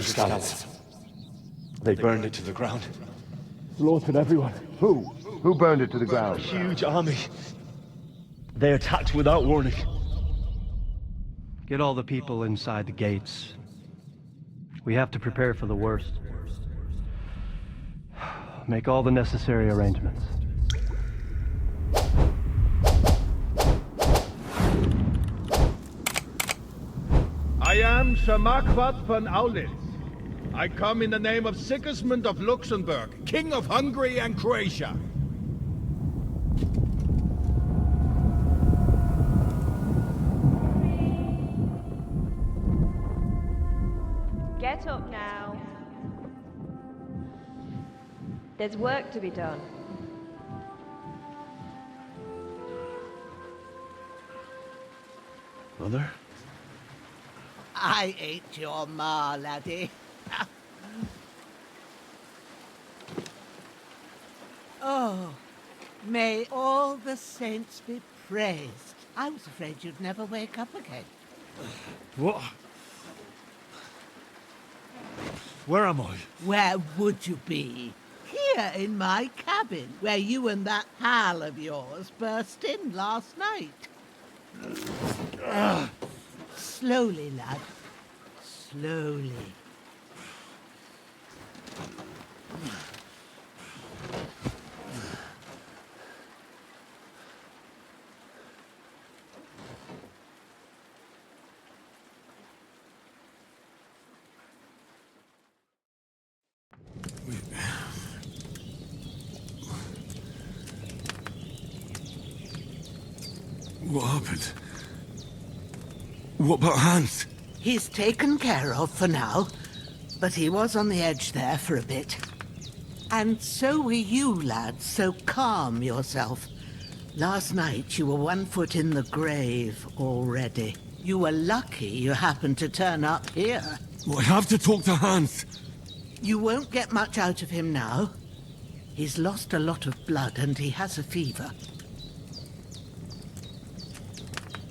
Scouts. They burned it to the ground. Slaughtered everyone. Who? Who burned it to the ground? A huge army. They attacked without warning. Get all the people inside the gates. We have to prepare for the worst. Make all the necessary arrangements. I am Sir Marquardt von Aulitz. I come in the name of Sigismund of Luxembourg, King of Hungary and Croatia. Get up now. There's work to be done. Mother? I ain't your ma, laddie. Oh, may all the saints be praised. I was afraid you'd never wake up again. What? Where am I? Where would you be? Here in my cabin, where you and that pal of yours burst in last night. Slowly, lad. Slowly. What happened? What about Hans? He's taken care of for now, but he was on the edge there for a bit. And so were you, lad, so calm yourself. Last night you were 1 foot in the grave already. You were lucky you happened to turn up here. Well, I have to talk to Hans. You won't get much out of him now. He's lost a lot of blood and he has a fever.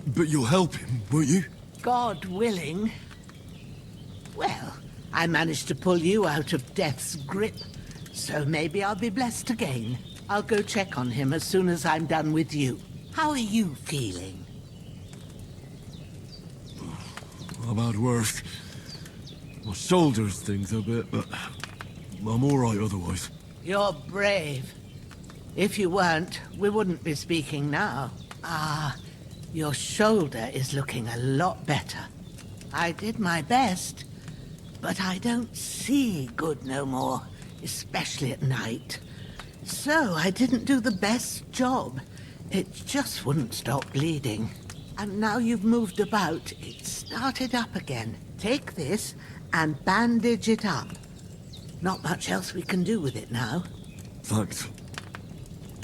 But you'll help him, won't you? God willing. Well, I managed to pull you out of death's grip, so maybe I'll be blessed again. I'll go check on him as soon as I'm done with you. How are you feeling? I've had worse. My shoulders things a bit, but I'm all right otherwise. You're brave. If you weren't, we wouldn't be speaking now. Ah, your shoulder is looking a lot better. I did my best, but I don't see good no more, especially at night. So I didn't do the best job. It just wouldn't stop bleeding. And now you've moved about, it started up again. Take this and bandage it up. Not much else we can do with it now. Thanks.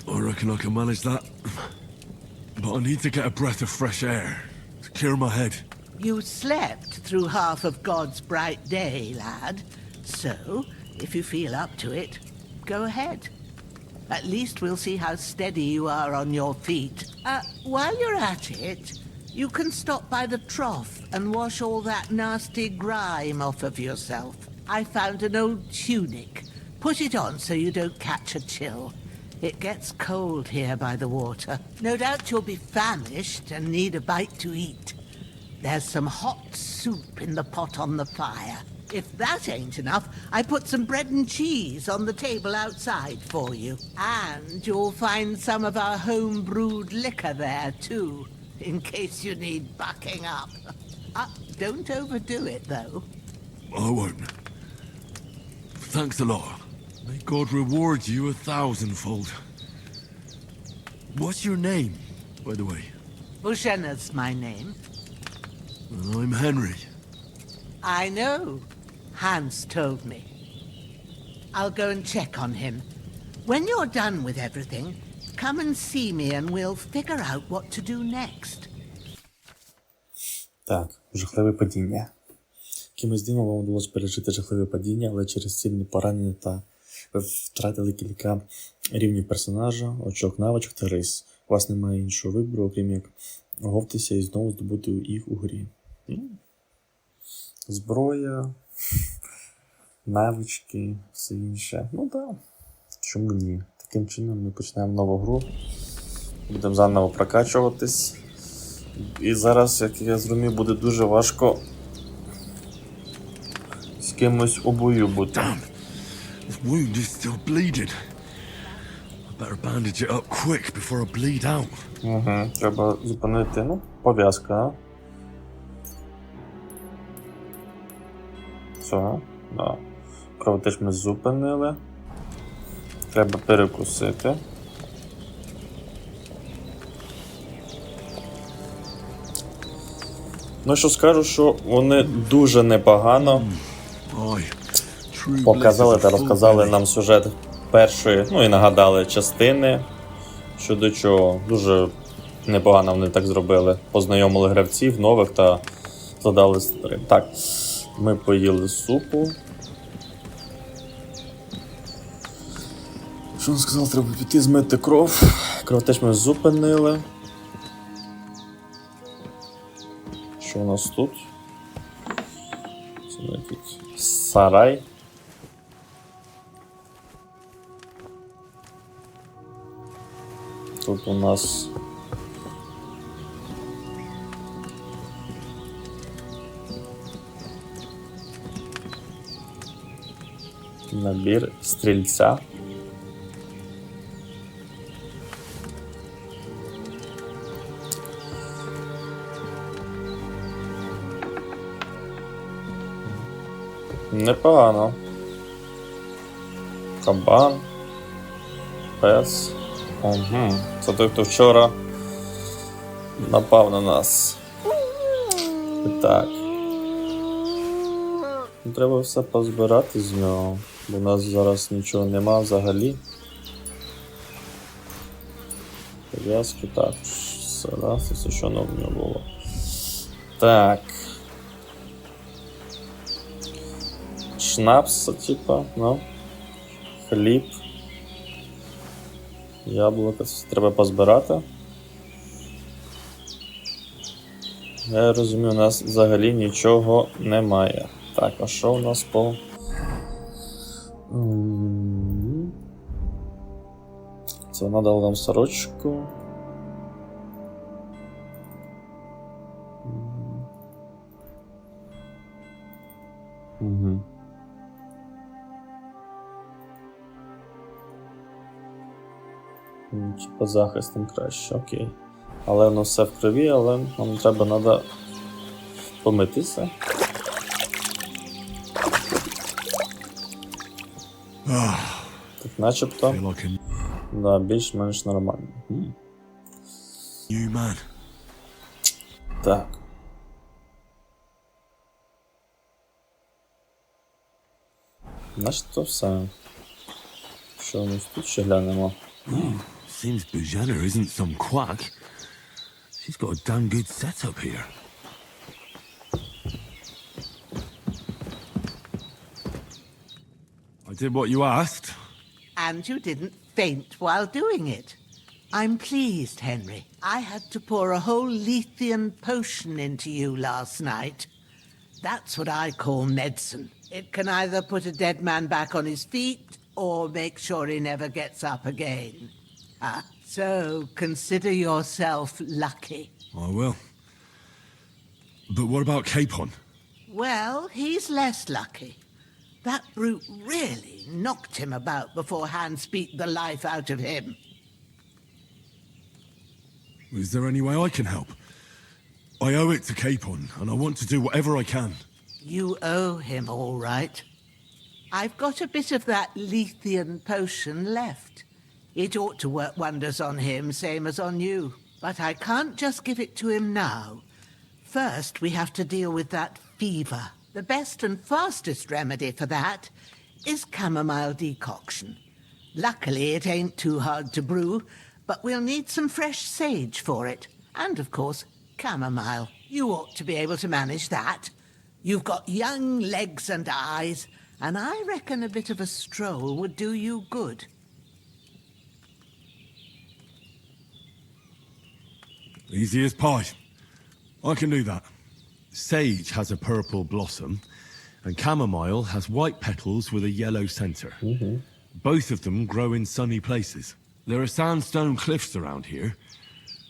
I reckon I can manage that. But I need to get a breath of fresh air to clear my head. You slept through half of God's bright day, lad. So, if you feel up to it, go ahead. At least we'll see how steady you are on your feet. While you're at it, you can stop by the trough and wash all that nasty grime off of yourself. I found an old tunic. Put it on so you don't catch a chill. It gets cold here by the water. No doubt you'll be famished and need a bite to eat. There's some hot soup in the pot on the fire. If that ain't enough, I put some bread and cheese on the table outside for you. And you'll find some of our home-brewed liquor there, too. in case you need bucking up. Don't overdo it, though. I won't. Thanks a lot. May God reward you 1,000-fold. What's your name, by the way? Bushena's my name. I'm Henry. I know. Hans told me. I'll go and check on him. When you're done with everything, come and see me and we'll figure out what to do next. Так, жахливе падіння. Якимось дивом вам вдалося пережити жахливе падіння, але через сильні поранення та ви втратили кілька рівнів персонажа, очок навичок та рис. У вас немає іншого вибору, окрім як оговтися і знову здобути їх у грі. Зброя, навички, все інше. Ну так, чому ні? Таким чином ми почнемо нову гру. Будемо заново прокачуватись. І зараз, як я зрозумів, буде дуже важко з кимось у бою бути. This wound is still bleeding. I better bandage it up quick before I bleed out. Угу, треба зупинити, пов'язка, а? Все, да. Кровотеч ми зупинили. Треба перекусити. Ну що скажу, що вони дуже непогано показали та розказали нам сюжет першої, і нагадали частини, щодо чого дуже непогано вони так зробили. Познайомили гравців нових та задали старим. Так, ми поїли супу. Що він сказав, треба піти змити кров. Кровотеч ми зупинили. Що у нас тут? Це тут сарай. Тут у нас набір стрільця. Непогано. Кабан. Пес. Угу. Це той, хто вчора напав на нас. І так. Треба все позбирати з нього, бо у нас зараз нічого нема взагалі. Пов'язки, так. Все, що на нього було. Так. Шнапс, типа, хліб. Яблука, це треба позбирати. Я розумію, у нас взагалі нічого немає. Так, а що у нас по... Це вона дала нам сорочку. Угу. Типа захистом краще, окей. Але воно все в крові, але нам треба помитися. Так начебто. Да, більш-менш нормально. Так. Начебто все. Що у нас тут ще глянемо? Seems Bujana isn't some quack. She's got a damn good setup here. I did what you asked. And you didn't faint while doing it. I'm pleased, Henry. I had to pour a whole Lethean potion into you last night. That's what I call medicine. It can either put a dead man back on his feet or make sure he never gets up again. So consider yourself lucky. I will. But what about Capon? Well, he's less lucky. That brute really knocked him about before Hans beat the life out of him. Is there any way I can help? I owe it to Capon, and I want to do whatever I can. You owe him, all right. I've got a bit of that Lethean potion left. It ought to work wonders on him, same as on you. But I can't just give it to him now. First, we have to deal with that fever. The best and fastest remedy for that is chamomile decoction. Luckily, it ain't too hard to brew, but we'll need some fresh sage for it. And, of course, chamomile. You ought to be able to manage that. You've got young legs and eyes, and I reckon a bit of a stroll would do you good. Easy as pie. I can do that. Sage has a purple blossom, and chamomile has white petals with a yellow center. Both of them grow in sunny places. There are sandstone cliffs around here.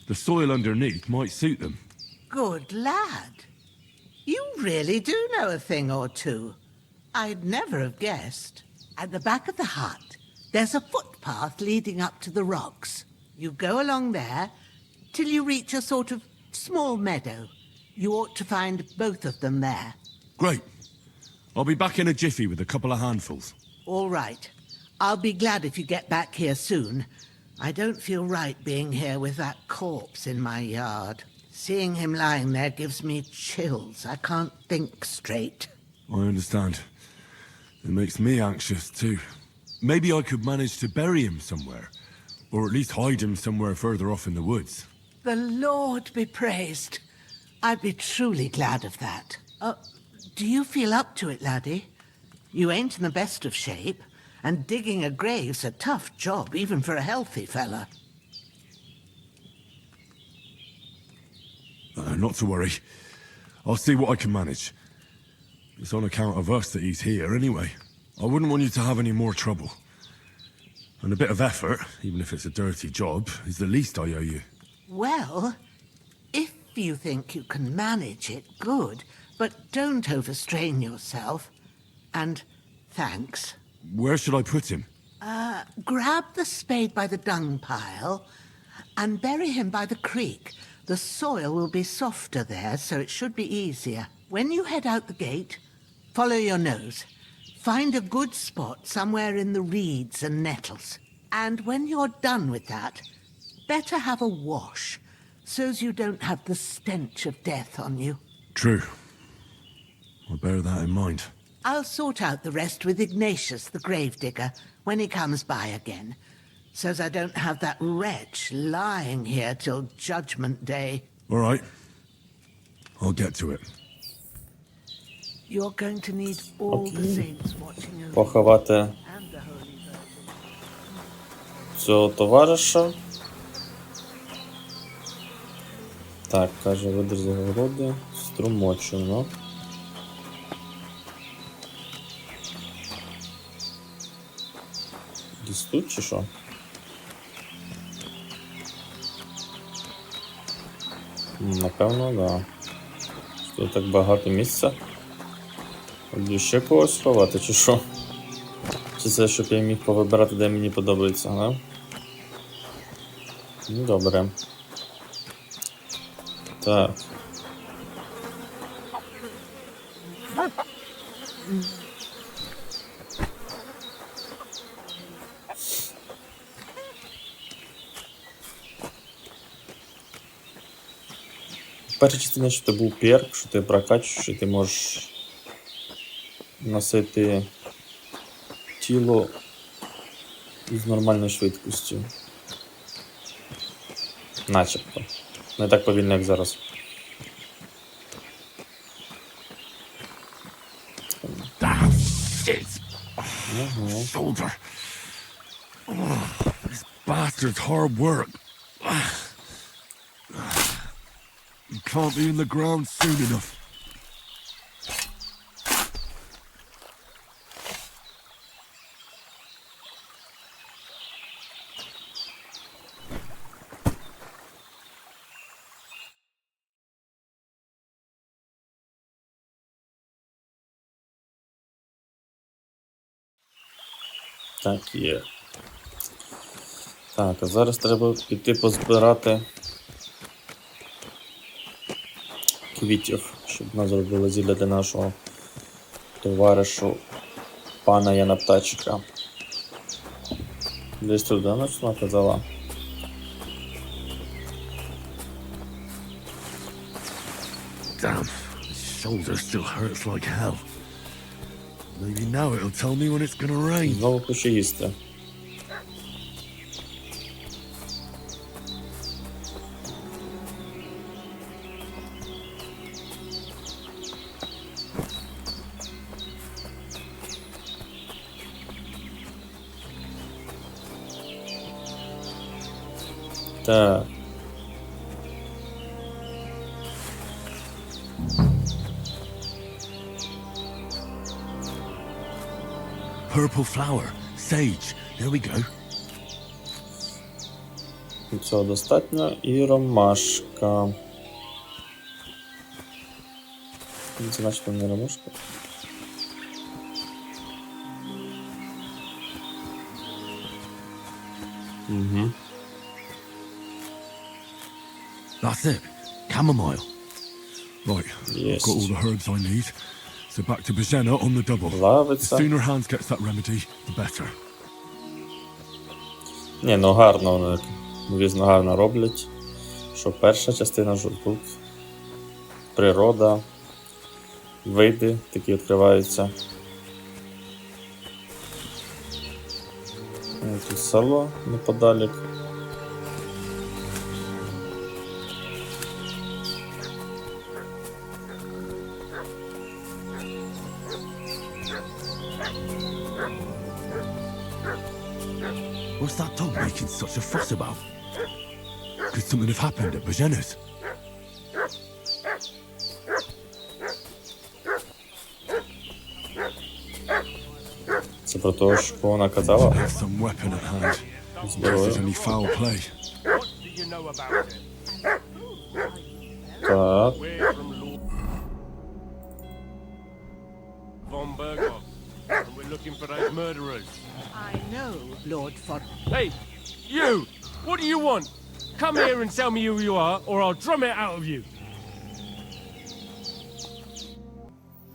The soil underneath might suit them. Good lad. You really do know a thing or two. I'd never have guessed. At the back of the hut, there's a footpath leading up to the rocks. You go along there till you reach a sort of small meadow. You ought to find both of them there. Great. I'll be back in a jiffy with a couple of handfuls. All right. I'll be glad if you get back here soon. I don't feel right being here with that corpse in my yard. Seeing him lying there gives me chills. I can't think straight. I understand. It makes me anxious too. Maybe I could manage to bury him somewhere, or at least hide him somewhere further off in the woods. The Lord be praised. I'd be truly glad of that. Do you feel up to it, laddie? You ain't in the best of shape, and digging a grave's a tough job, even for a healthy fella. Not to worry. I'll see what I can manage. It's on account of us that he's here anyway. I wouldn't want you to have any more trouble. And a bit of effort, even if it's a dirty job, is the least I owe you. Well, if you think you can manage it, good, but don't overstrain yourself. And thanks. Where should I put him? Grab the spade by the dung pile and bury him by the creek. The soil will be softer there, so it should be easier. When you head out the gate, follow your nose. Find a good spot somewhere in the reeds and nettles. And when you're done with that, better have a wash, so's you don't have the stench of death on you. True. I'll bear that in mind. I'll sort out the rest with Ignatius, the gravedigger, when he comes by again, so's I don't have that wretch lying here till Judgment Day. All right. I'll get to it. You're going to need all the saints watching over you Поховати and the Holy Virgin. цього товариша. Так, каже, видер загороди, струмочено. Десь тут чи що? Напевно, да. Тут так багато місця. Буду ще когось сховати, чи що? Чи це, щоб я міг повибирати, де мені подобається, не? Ну, добре. Так. Перша частина, що ти був перк, що ти прокачуєш, і ти можеш носити тіло з нормальною швидкістю. Начебто. Не так повільно, як зараз. Shoulder. This bastard's hard work. You can't be in the ground soon enough. Так, є. Так, а зараз треба піти позбирати квітів, щоб вона зробила зілля для нашого товаришу пана Яна Птачика. Десь тут, да, вона казала? Damn, his shoulder still hurts like hell. Maybe now it'll tell me when it's gonna rain. Знову хоче їсти. Так. Purple flower, sage. There we go. Цього достатньо. І ромашка. Це начебто не ромашка. Угу. That's it. Chamomile. Right, Yes. I've got all the herbs I need. So back to Bozena on the double. The Лавиться. sooner Hans gets that remedy, the better. Ні, ну гарно вони, звісно, гарно роблять. Що перша частина ж тут природа, види такі відкриваються. Тут село неподалік. What's that dog making such a fuss about? Could something have happened at Bozena's? Це про те, що вона казала. Have some weapon at hand. If there's any foul play. What do you know about it? Так. We're from Lord von Berghoff, and we're looking for those murderers. I know, Lord Fod. Hey, you! What do you want? Come here and tell me who you are, or I'll drum it out of you.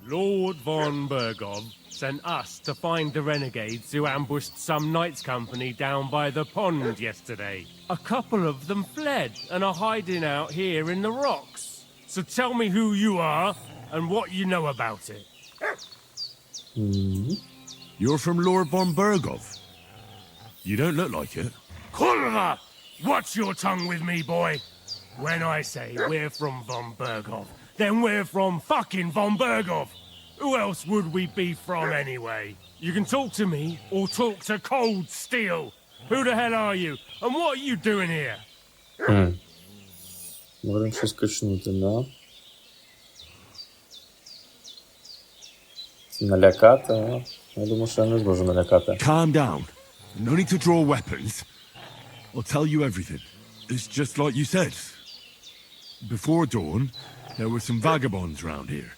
Lord von Bergov sent us to find the renegades who ambushed some knights company down by the pond yesterday. A couple of them fled and are hiding out here in the rocks. So tell me who you are and what you know about it. You're from Lord von Bergov. You don't look like it. Kurva! Watch your tongue with me, boy. When I say we're from von Bergov, then we're from fucking von Bergov. Who else would we be from anyway? You can talk to me or talk to cold steel. Who the hell are you? And what are you doing here? Можемо щось качнути, да? Налякати, а? Я думаю, що я не зможу налякати. Calm down. No need to draw weapons. I'll tell you everything. It's just like you said. Before dawn, there were some vagabonds round here.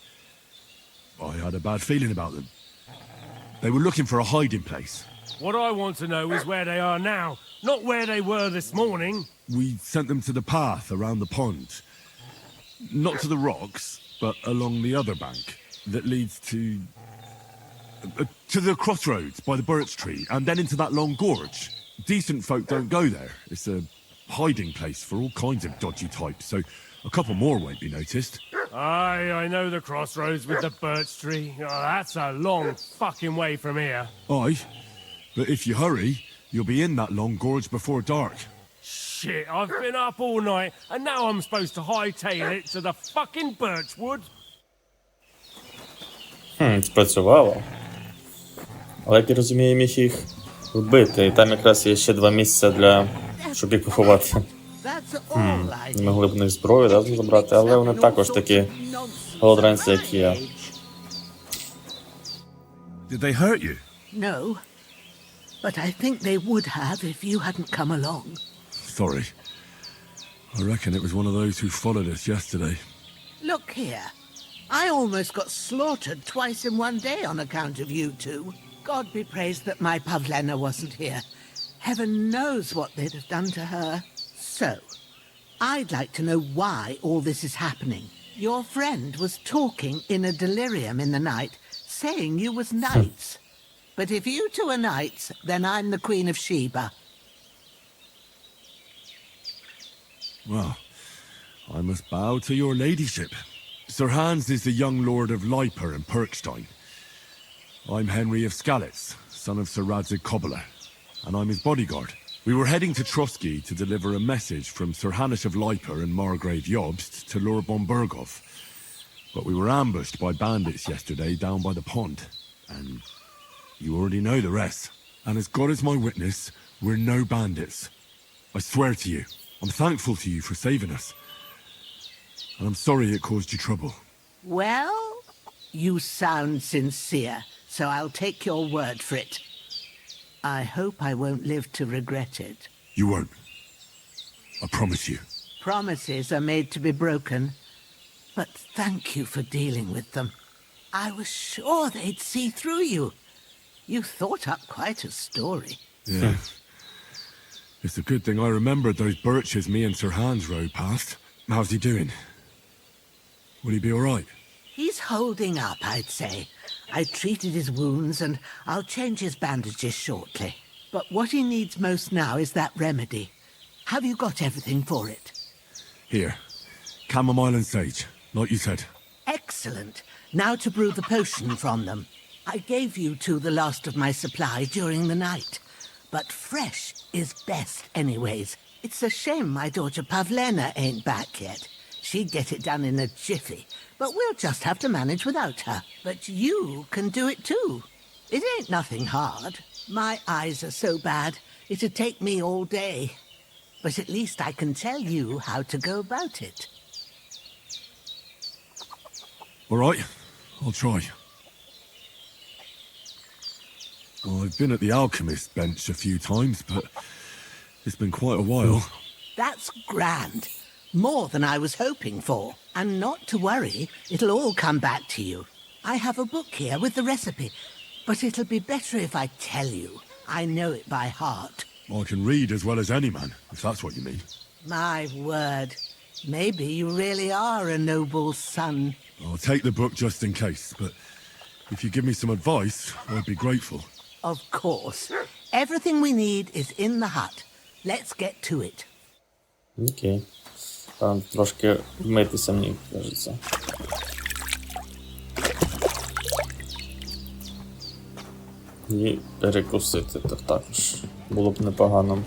I had a bad feeling about them. They were looking for a hiding place. What I want to know is where they are now, not where they were this morning. We sent them to the path around the pond. Not to the rocks, but along the other bank that leads to the crossroads by the birch tree and then into that long gorge. Decent folk don't go there. It's a hiding place for all kinds of dodgy types, so a couple more won't be noticed. Aye, I know the crossroads with the birch tree. Oh, that's a long fucking way from here. Aye, but if you hurry, you'll be in that long gorge before dark. Shit, I've been up all night, and now I'm supposed to hightail it to the fucking birchwood? Спрацювало. Але, як я розумію, міг їх вбити. І там якраз є ще 2 місця для... щоб їх поховати. Не могли б в них зброю, да, забрати, але вони також такі голодранці, як і я. Did they hurt you? No, but I think they would have if you hadn't come along. Sorry. I reckon it was one of those who followed us yesterday. Look here. I almost got slaughtered twice in one day on account of you two. God be praised that my Pavlena wasn't here. Heaven knows what they'd have done to her. So, I'd like to know why all this is happening. Your friend was talking in a delirium in the night, saying you was knights. But if you two are knights, then I'm the Queen of Sheba. Well, I must bow to your ladyship. Sir Hans is the young lord of Leiper and Perkstein. I'm Henry of Skalitz, son of Sir Radzig Cobbler, and I'm his bodyguard. We were heading to Trotsky to deliver a message from Sir Hanish of Leiper and Margrave Jobst to Lord Bombergov. But we were ambushed by bandits yesterday down by the pond, and you already know the rest. And as God is my witness, we're no bandits. I swear to you, I'm thankful to you for saving us. And I'm sorry it caused you trouble. Well, you sound sincere, so I'll take your word for it. I hope I won't live to regret it. You won't. I promise you. Promises are made to be broken, but thank you for dealing with them. I was sure they'd see through you. You thought up quite a story. Yeah. It's a good thing I remembered those birches me and Sir Hans rode past. How's he doing? Will he be all right? He's holding up, I'd say. I treated his wounds and I'll change his bandages shortly. But what he needs most now is that remedy. Have you got everything for it? Here. Chamomile and sage, like you said. Excellent. Now to brew the potion from them. I gave you two the last of my supply during the night. But fresh is best anyways. It's a shame my daughter Pavlena ain't back yet. She'd get it done in a jiffy, but we'll just have to manage without her. But you can do it too. It ain't nothing hard. My eyes are so bad, it'd take me all day. But at least I can tell you how to go about it. All right, I'll try. Well, I've been at the alchemist bench a few times, but it's been quite a while. That's grand. More than I was hoping for. And not to worry, it'll all come back to you. I have a book here with the recipe, but it'll be better if I tell you. I know it by heart. I can read as well as any man, if that's what you mean. My word. Maybe you really are a noble son. I'll take the book just in case, but if you give me some advice, I'd be grateful. Of course. Everything we need is in the hut. Let's get to it. Окей. Там трошки вмитися, мені кажеться. І перекусити також. Було б непогано.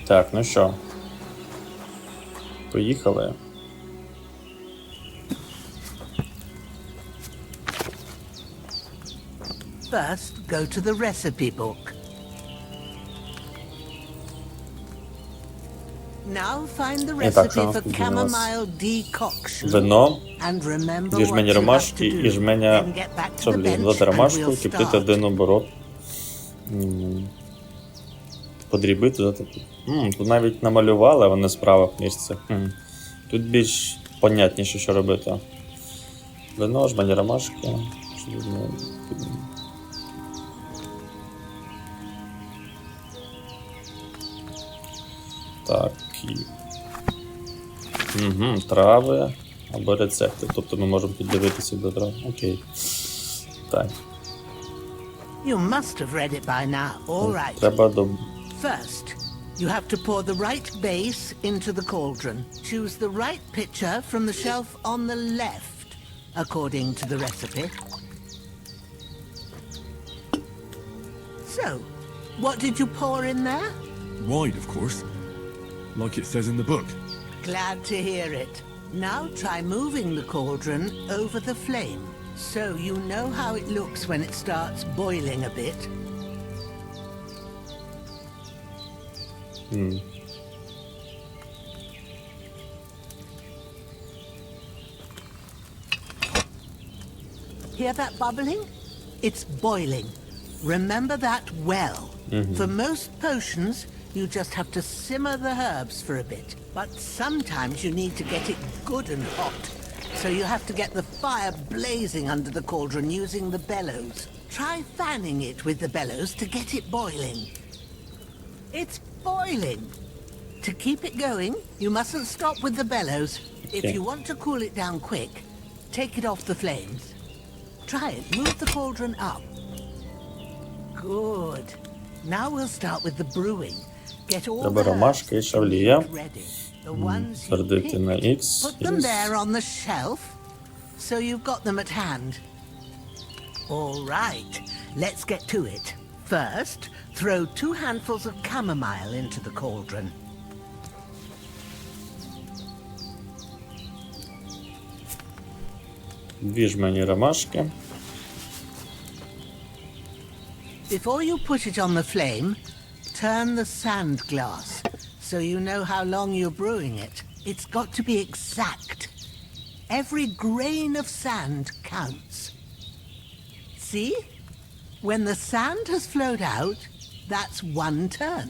Так, ну що? Поїхали. First, go to the recipe book. Now find the recipe for chamomile decoction. Вино, And remember дві what жмені you have ромашки to і do. жменя... Then get back to Що, the блін, bench дати and ромашку, we'll кипити start. один оборот. Подрібити, дати... Тут навіть намалювали вони справа місце. Тут більш понятніше, що робити. Вино, жмені ромашки. Так, і... трави або рецепти. Тобто ми можемо піддивитися до трав. Окей. Так. You must have read it by now. All right. Треба до... First, you have to pour the right base into the cauldron. Choose the right pitcher from the shelf on the left, according to the recipe. So, what did you pour in there? Wine, of course. Like it says in the book. Glad to hear it. Now try moving the cauldron over the flame, so you know how it looks when it starts boiling a bit. Hear that bubbling? It's boiling. Remember that well. For most potions, you just have to simmer the herbs for a bit. But sometimes you need to get it good and hot, so you have to get the fire blazing under the cauldron using the bellows. Try fanning it with the bellows to get it boiling. It's boiling! To keep it going, you mustn't stop with the bellows. If you want to cool it down quick, take it off the flames. Try it. Move the cauldron up. Good. Now we'll start with the brewing. Get all the ромашка і шавлія. ready. The ones you Твердити на picked, X. put them there on the shelf, so you've got them at hand. All right, let's get to it. First, throw 2 handfuls of chamomile into the cauldron. Дві жмені ромашки. Before you put it on the flame, turn the sand glass so you know how long you're brewing it. It's got to be exact. Every grain of sand counts. See? When the sand has flowed out, that's 1 turn.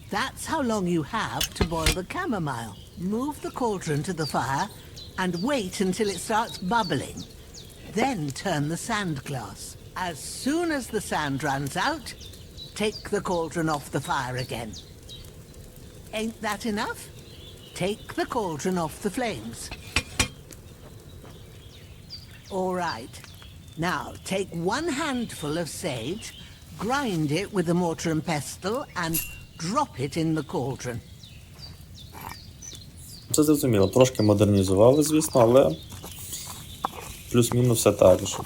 That's how long you have to boil the chamomile. Move the cauldron to the fire and wait until it starts bubbling. Then turn the sand glass. As soon as the sand runs out, take the cauldron off the fire again. Ain't that enough? Take the cauldron off the flames. All right. Now, take 1 handful of sage, grind it with a mortar and pestle, and drop it in the cauldron. Це зрозуміло. Трошки модернізували, звісно, але плюс-мінус все так же.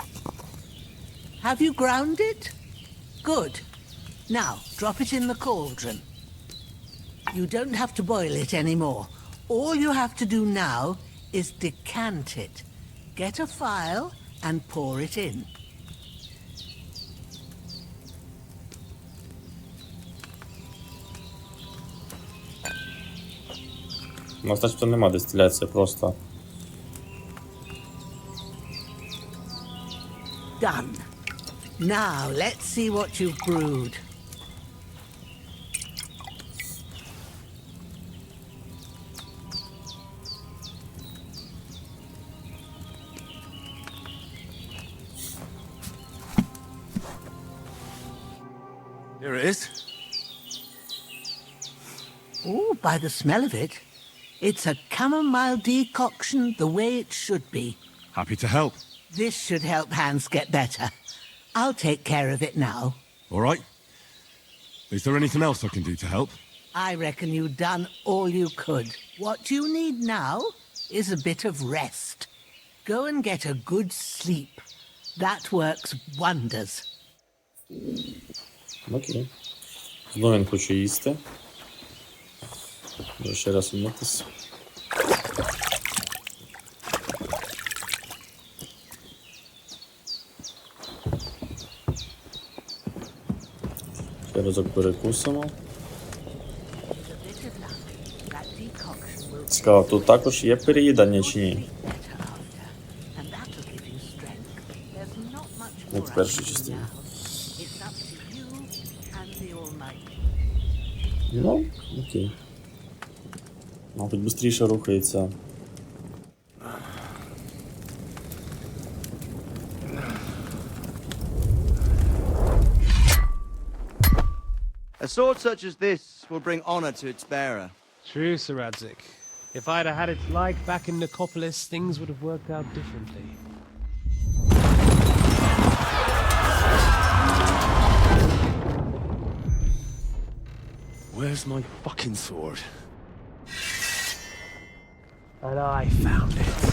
Have you ground it? Good. Now, drop it in the cauldron. You don't have to boil it anymore. All you have to do now is decant it. Get a phial and pour it in. У нас начебто нема дистиляції, просто... Done. Now, let's see what you've brewed. Here it is. Oh, by the smell of it, it's a chamomile decoction the way it should be. Happy to help. This should help Hans get better. I'll take care of it now. All right. Is there anything else I can do to help? I reckon you've done all you could. What you need now is a bit of rest. Go and get a good sleep. That works wonders. Окей. Знову він хоче їсти. Може ще раз умитись. Ще разок перекусимо. Цікаво, тут також є переїдання чи ні? Як в першій частині. Ну, окей. А тут швидше рухається. A sword such as this will bring honor to its bearer. True, Sir Radzik. If I'd have had it like back in Nicopolis, things would have worked out differently. Where's my fucking sword? And I found it.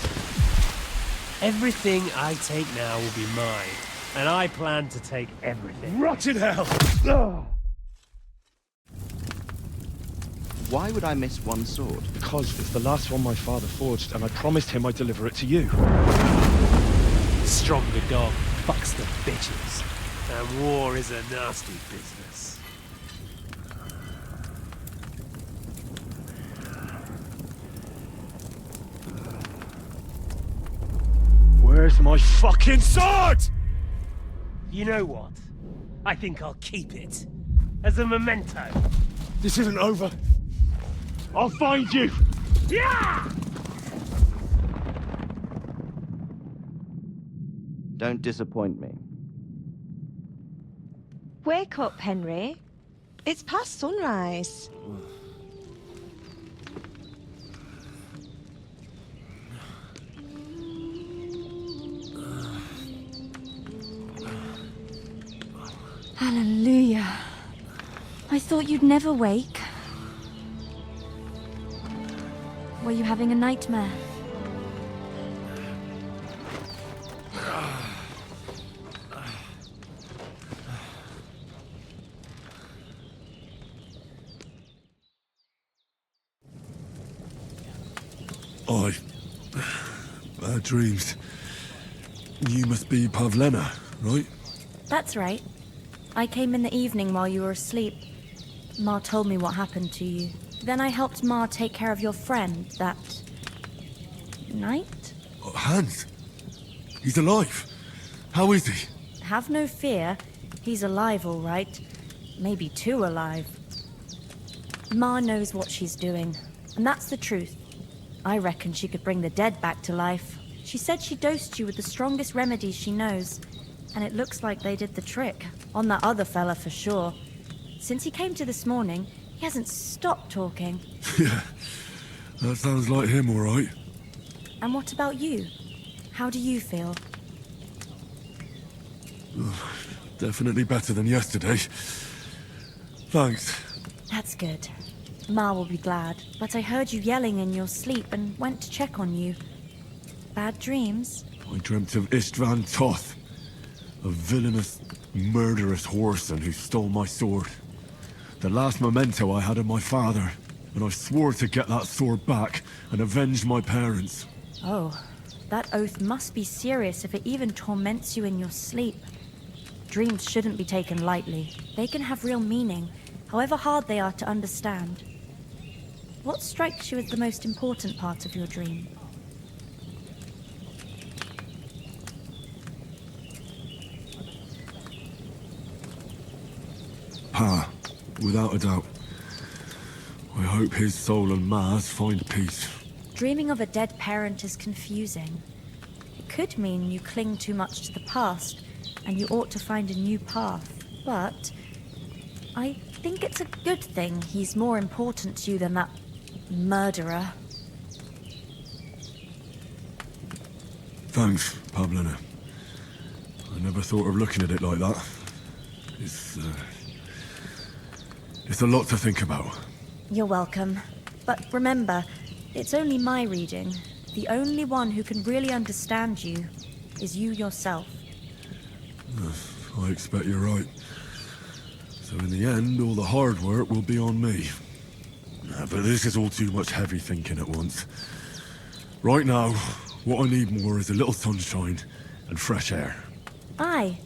Everything I take now will be mine, and I plan to take everything. Rotten hell! Why would I miss one sword? Because it's the last one my father forged, and I promised him I'd deliver it to you. Stronger dog fucks the bitches, and war is a nasty business. Where's my fucking sword? You know what? I think I'll keep it. As a memento. This isn't over. I'll find you! Yeah! Don't disappoint me. Wake up, Henry. It's past sunrise. Hallelujah. I thought you'd never wake. Were you having a nightmare? Bad dreams. You must be Pavlena, right? That's right. I came in the evening while you were asleep. Ma told me what happened to you. Then I helped Ma take care of your friend that night? Hans? He's alive. How is he? Have no fear. He's alive, all right. Maybe too alive. Ma knows what she's doing, and that's the truth. I reckon she could bring the dead back to life. She said she dosed you with the strongest remedies she knows, and it looks like they did the trick. On that other fella for sure. Since he came to this morning, he hasn't stopped talking. Yeah, that sounds like him, all right. And what about you? How do you feel? Definitely better than yesterday. Thanks. That's good. Ma will be glad, but I heard you yelling in your sleep and went to check on you. Bad dreams? I dreamt of Istvan Toth, a villainous, murderous whoreson who stole my sword. The last memento I had of my father, and I swore to get that sword back and avenge my parents. Oh, that oath must be serious if it even torments you in your sleep. Dreams shouldn't be taken lightly. They can have real meaning, however hard they are to understand. What strikes you as the most important part of your dream? Pa, without a doubt. I hope his soul and Ma's find peace. Dreaming of a dead parent is confusing. It could mean you cling too much to the past, and you ought to find a new path. But I think it's a good thing he's more important to you than that murderer. Thanks, Pavlena. I never thought of looking at it like that. It's a lot to think about. You're welcome. But remember, it's only my reading. The only one who can really understand you is you yourself. I expect you're right. So in the end, all the hard work will be on me. But this is all too much heavy thinking at once. Right now, what I need more is a little sunshine and fresh air. Aye,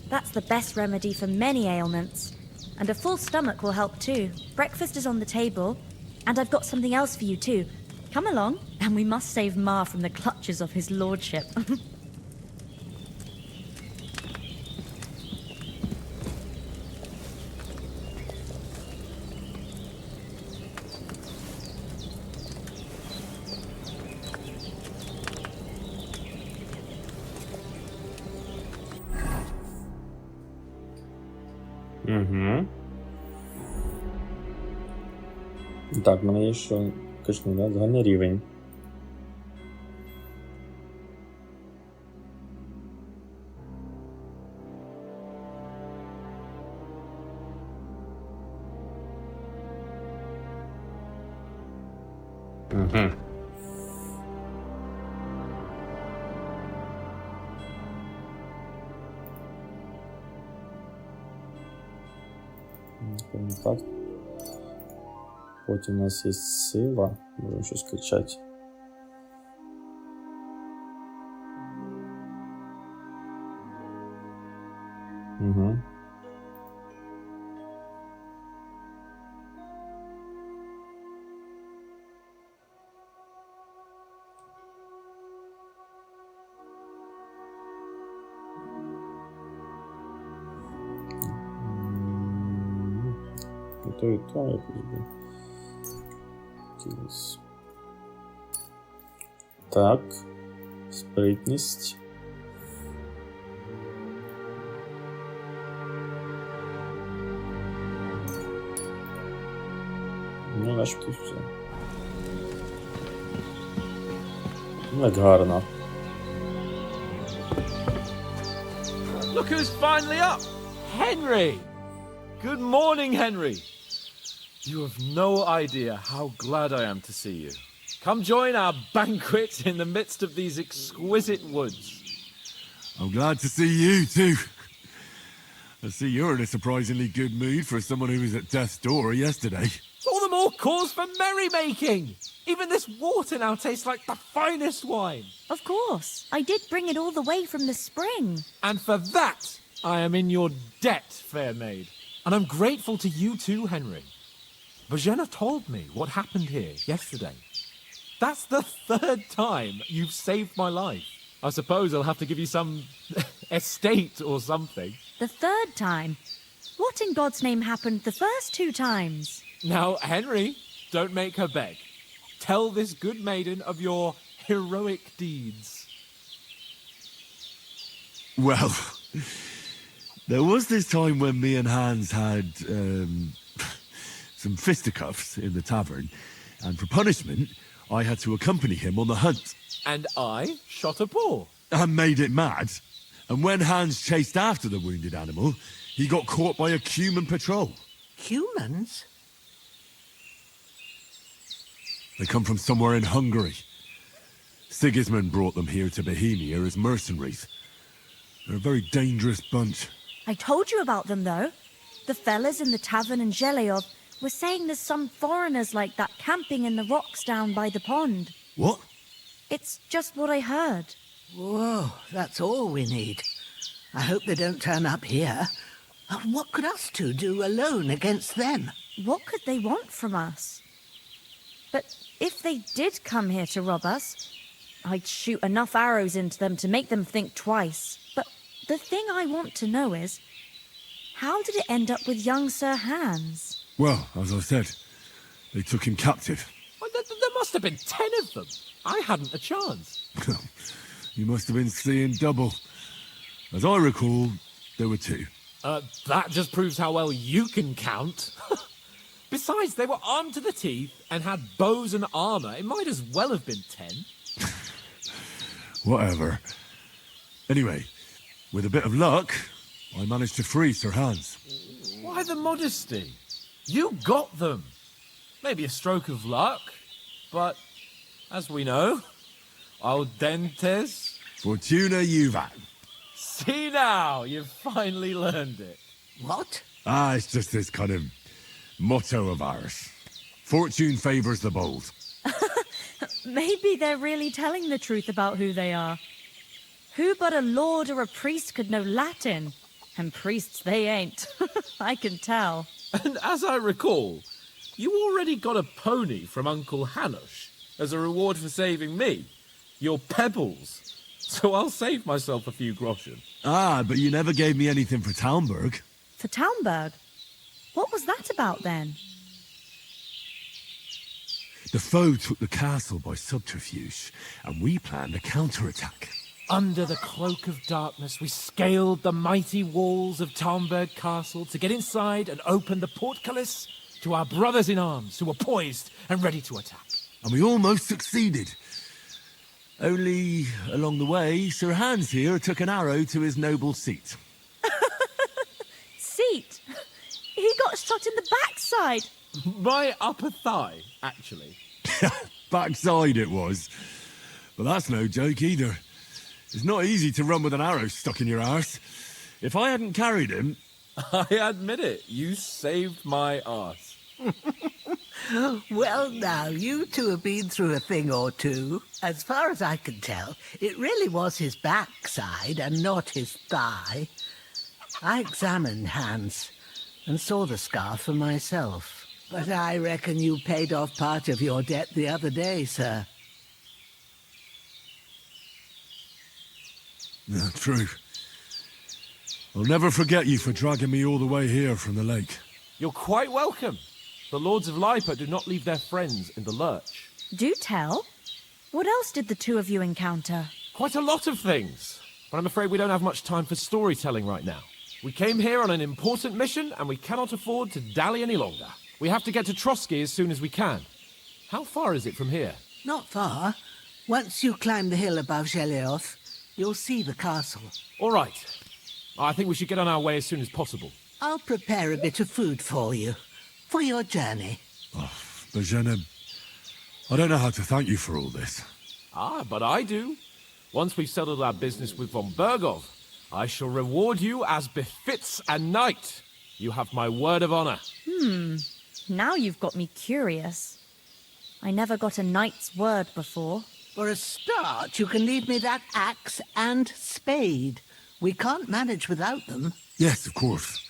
that's the best remedy for many ailments. And a full stomach will help too. Breakfast is on the table, and I've got something else for you too. Come along, and we must save Ma from the clutches of his lordship. Угу. Так, в мене є що кишні, да? Загальний рівень. Угу. Так. Потім у нас є сила, можемо щось кричати. Угу. І то якось би. Так. Спритність. Ну, начебто все. Ну, як гарно. Look who's finally up! Henry! Good morning, Henry! You have no idea how glad I am to see you. Come join our banquet in the midst of these exquisite woods. I'm glad to see you too. I see you're in a surprisingly good mood for someone who was at death's door yesterday. All the more cause for merrymaking! Even this water now tastes like the finest wine. Of course. I did bring it all the way from the spring. And for that, I am in your debt, fair maid. And I'm grateful to you too, Henry. Bojena told me what happened here yesterday. That's the third time you've saved my life. I suppose I'll have to give you some estate or something. The third time? What in God's name happened the first 2 times? Now, Henry, don't make her beg. Tell this good maiden of your heroic deeds. Well, there was this time when me and Hans had some fisticuffs in the tavern, and for punishment, I had to accompany him on the hunt. And I shot a boar. And made it mad. And when Hans chased after the wounded animal, he got caught by a human patrol. Humans? They come from somewhere in Hungary. Sigismund brought them here to Bohemia as mercenaries. They're a very dangerous bunch. I told you about them, though. The fellas in the tavern in Zheleyov were saying there's some foreigners like that camping in the rocks down by the pond. What? It's just what I heard. Whoa, that's all we need. I hope they don't turn up here. What could us two do alone against them? What could they want from us? But if they did come here to rob us, I'd shoot enough arrows into them to make them think twice. But the thing I want to know is, how did it end up with young Sir Hans? Well, as I said, they took him captive. Well, there must have been 10 of them. I hadn't a chance. You must have been seeing double. As I recall, there were 2. That just proves how well you can count. Besides, they were armed to the teeth and had bows and armour. It might as well have been 10. Whatever. Anyway, with a bit of luck, I managed to free Sir Hans. Why the modesty? You got them. Maybe a stroke of luck, but as we know, audentes. Fortuna juvat. See now, you've finally learned it. What? It's just this kind of motto of ours. Fortune favours the bold. Maybe they're really telling the truth about who they are. Who but a lord or a priest could know Latin? And priests they ain't. I can tell. And as I recall, you already got a pony from Uncle Hanush as a reward for saving me. Your pebbles. So I'll save myself a few groschen. But you never gave me anything for Talmberg. For Talmberg? What was that about then? The foe took the castle by subterfuge, and we planned a counterattack. Under the cloak of darkness, we scaled the mighty walls of Talmberg Castle to get inside and open the portcullis to our brothers in arms who were poised and ready to attack. And we almost succeeded. Only, along the way, Sir Hans here took an arrow to his noble seat. Seat? He got shot in the backside. My upper thigh, actually. Backside it was. But that's no joke either. It's not easy to run with an arrow stuck in your arse. If I hadn't carried him... I admit it, you saved my arse. Well, now, you two have been through a thing or two. As far as I can tell, it really was his backside and not his thigh. I examined Hans and saw the scar for myself. But I reckon you paid off part of your debt the other day, sir. Yeah, true. I'll never forget you for dragging me all the way here from the lake. You're quite welcome. The Lords of Lipa do not leave their friends in the lurch. Do tell. What else did the 2 of you encounter? Quite a lot of things. But I'm afraid we don't have much time for storytelling right now. We came here on an important mission, and we cannot afford to dally any longer. We have to get to Trotsky as soon as we can. How far is it from here? Not far. Once you climb the hill above Geleoth, you'll see the castle. All right. I think we should get on our way as soon as possible. I'll prepare a bit of food for you, for your journey. Oh, Bozhena, I don't know how to thank you for all this. Ah, but I do. Once we've settled our business with von Bergov, I shall reward you as befits a knight. You have my word of honor. Now you've got me curious. I never got a knight's word before. For a start, you can leave me that axe and spade. We can't manage without them. Yes, of course.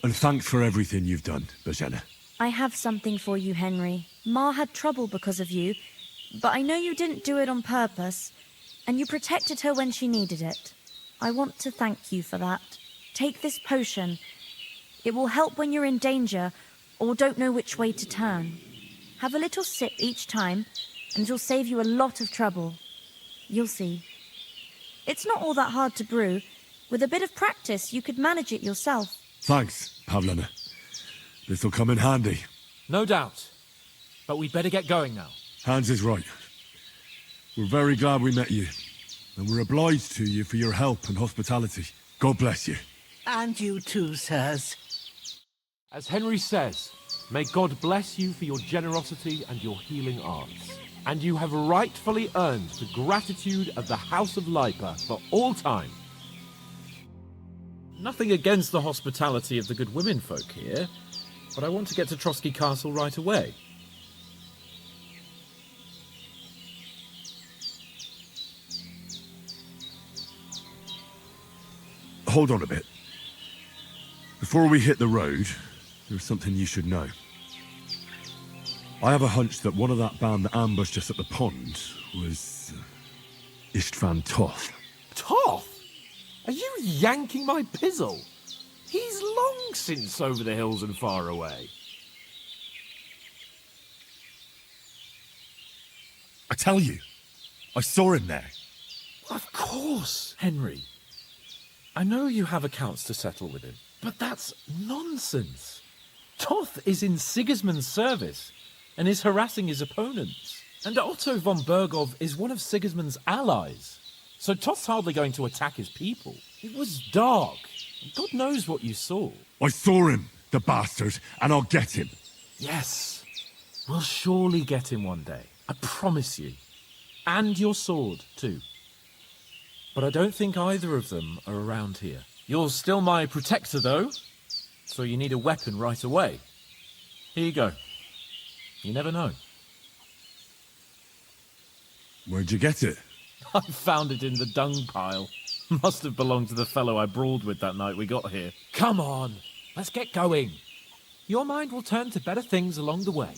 And thanks for everything you've done, Bozhena. I have something for you, Henry. Ma had trouble because of you, but I know you didn't do it on purpose, and you protected her when she needed it. I want to thank you for that. Take this potion. It will help when you're in danger or don't know which way to turn. Have a little sip each time, and it'll save you a lot of trouble. You'll see. It's not all that hard to brew. With a bit of practice, you could manage it yourself. Thanks, Pavlena. This'll come in handy. No doubt. But we'd better get going now. Hans is right. We're very glad we met you, and we're obliged to you for your help and hospitality. God bless you. And you too, sirs. As Henry says, may God bless you for your generosity and your healing arts. And you have rightfully earned the gratitude of the House of Lipa for all time. Nothing against the hospitality of the good women folk here, but I want to get to Trotsky Castle right away. Hold on a bit. Before we hit the road, there's something you should know. I have a hunch that one of that band that ambushed us at the pond was Istvan Toth. Toth? Are you yanking my pizzle? He's long since over the hills and far away. I tell you, I saw him there. Of course, Henry. I know you have accounts to settle with him, but that's nonsense. Toth is in Sigismund's service and is harassing his opponents. And Otto von Bergov is one of Sigismund's allies. So Toth's hardly going to attack his people. It was dark. God knows what you saw. I saw him, the bastard, and I'll get him. Yes. We'll surely get him one day. I promise you. And your sword, too. But I don't think either of them are around here. You're still my protector, though. So you need a weapon right away. Here you go. You never know. Where'd you get it? I found it in the dung pile. Must have belonged to the fellow I brawled with that night we got here. Come on, let's get going. Your mind will turn to better things along the way.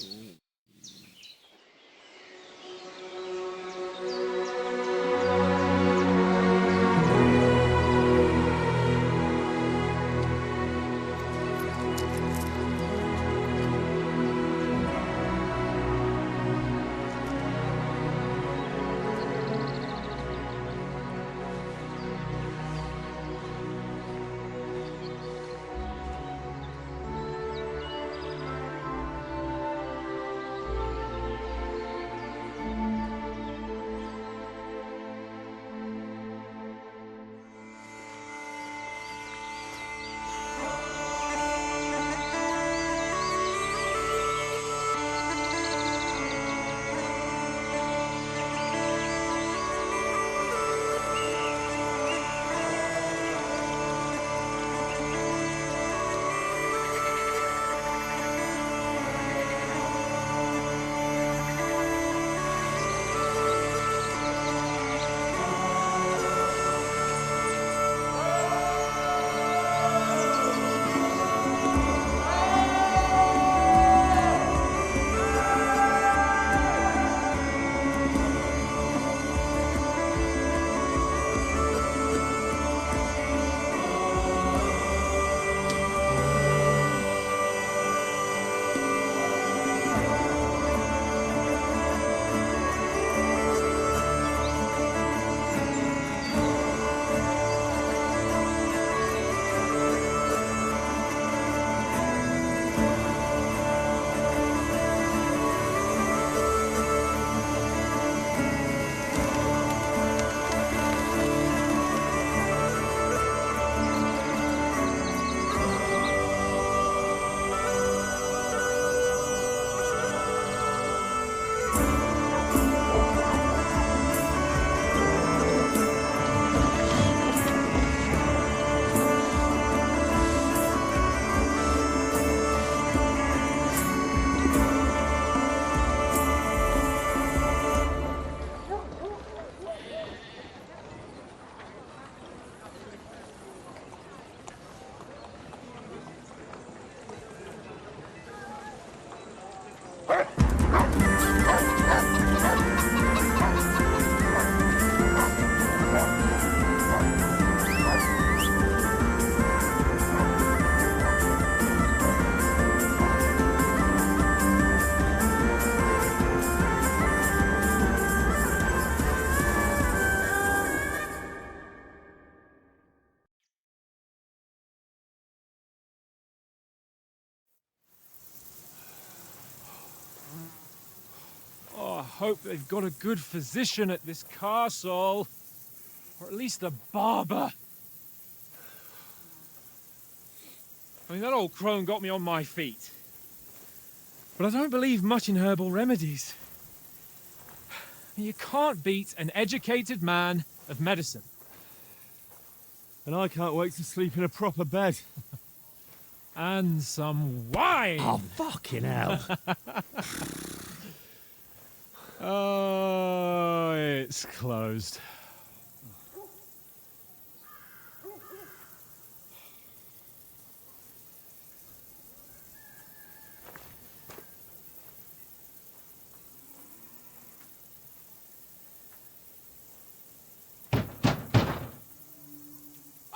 hope they've got a good physician at this castle. Or at least a barber. I mean, that old crone got me on my feet. But I don't believe much in herbal remedies. You can't beat an educated man of medicine. And I can't wait to sleep in a proper bed. And some wine! Oh, fucking hell. Oh, it's closed.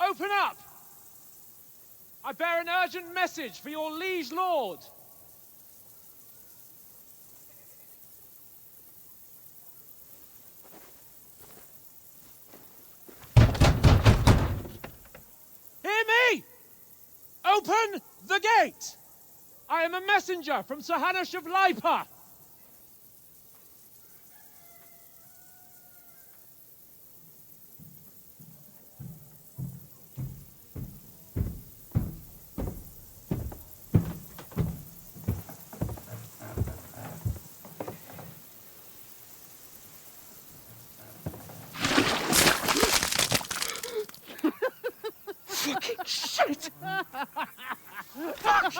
Open up! I bear an urgent message for your liege lord. Hear me! Open the gate! I am a messenger from Sir Hanush of Lipa. Shit! Fuck!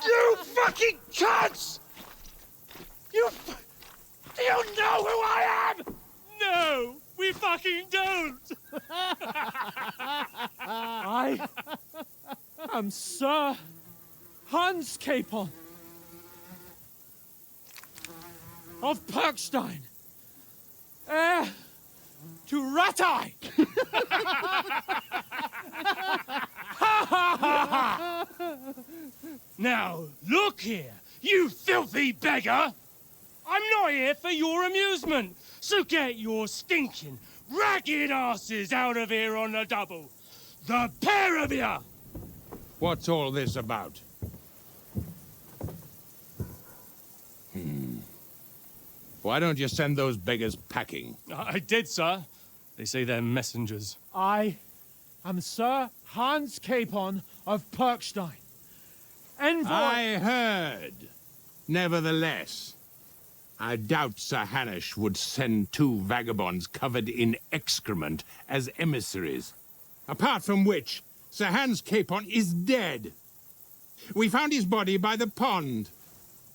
You fucking cunts! Do you know who I am? No, we fucking don't! I am Sir Hans Capon of Perkstein, heir to Ratai! Now, look here, you filthy beggar! I'm not here for your amusement, so get your stinking, ragged asses out of here on the double. The pair of you! What's all this about? Why don't you send those beggars packing? I did, sir. They say they're messengers. I am Sir Hans Capon of Perkstein, envoy... I heard. Nevertheless, I doubt Sir Hanush would send two vagabonds covered in excrement as emissaries. Apart from which, Sir Hans Capon is dead. We found his body by the pond.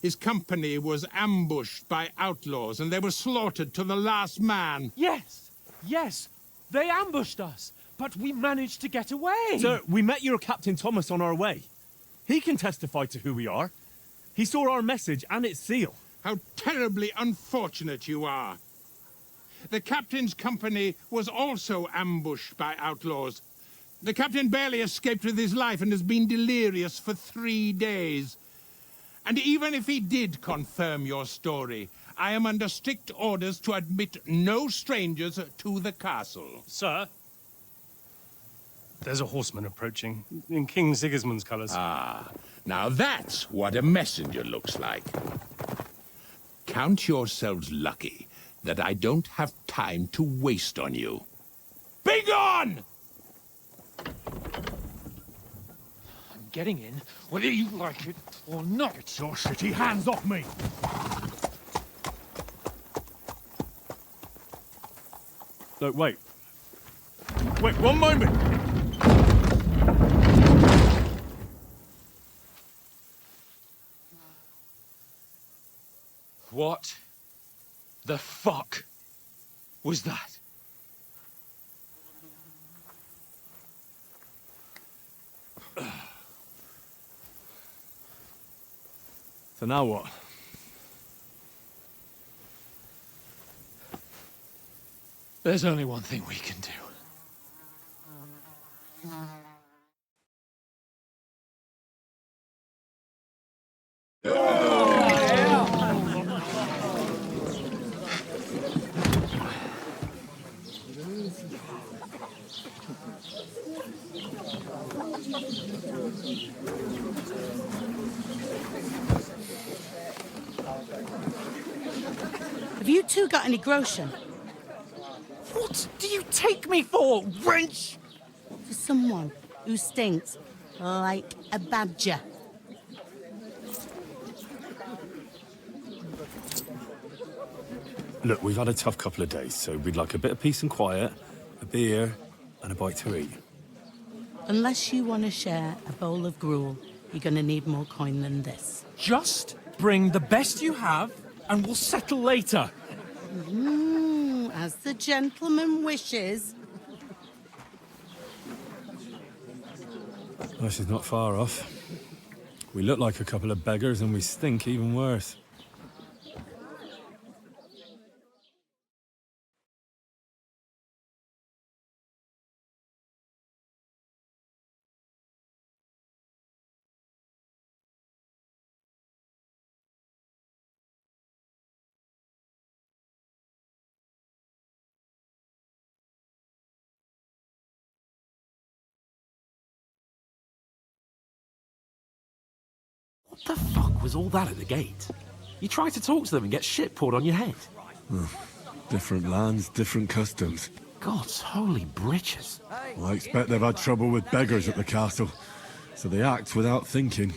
His company was ambushed by outlaws, and they were slaughtered to the last man. Yes, yes, they ambushed us, but we managed to get away. Sir, we met your Captain Thomas on our way. He can testify to who we are. He saw our message and its seal. How terribly unfortunate you are. The captain's company was also ambushed by outlaws. The captain barely escaped with his life and has been delirious for 3 days. And even if he did confirm your story, I am under strict orders to admit no strangers to the castle. Sir, there's a horseman approaching, in King Sigismund's colours. Ah, now that's what a messenger looks like. Count yourselves lucky that I don't have time to waste on you. Be gone! I'm getting in, whether you like it or not. Get your shitty hands off me! No, wait. Wait, one moment! What the fuck was that? So now what? There's only one thing we can do. Have you two got any groschen? What do you take me for, wench? For someone who stinks like a badger. Look, we've had a tough couple of days, so we'd like a bit of peace and quiet, a beer, and a bite to eat. Unless you want to share a bowl of gruel, you're going to need more coin than this. Just bring the best you have, and we'll settle later. As the gentleman wishes. Well, she's not far off. We look like a couple of beggars, and we stink even worse. What the fuck was all that at the gate? You try to talk to them and get shit poured on your head. Different lands, different customs. God's holy britches. Well, I expect they've had trouble with beggars at the castle, so they act without thinking.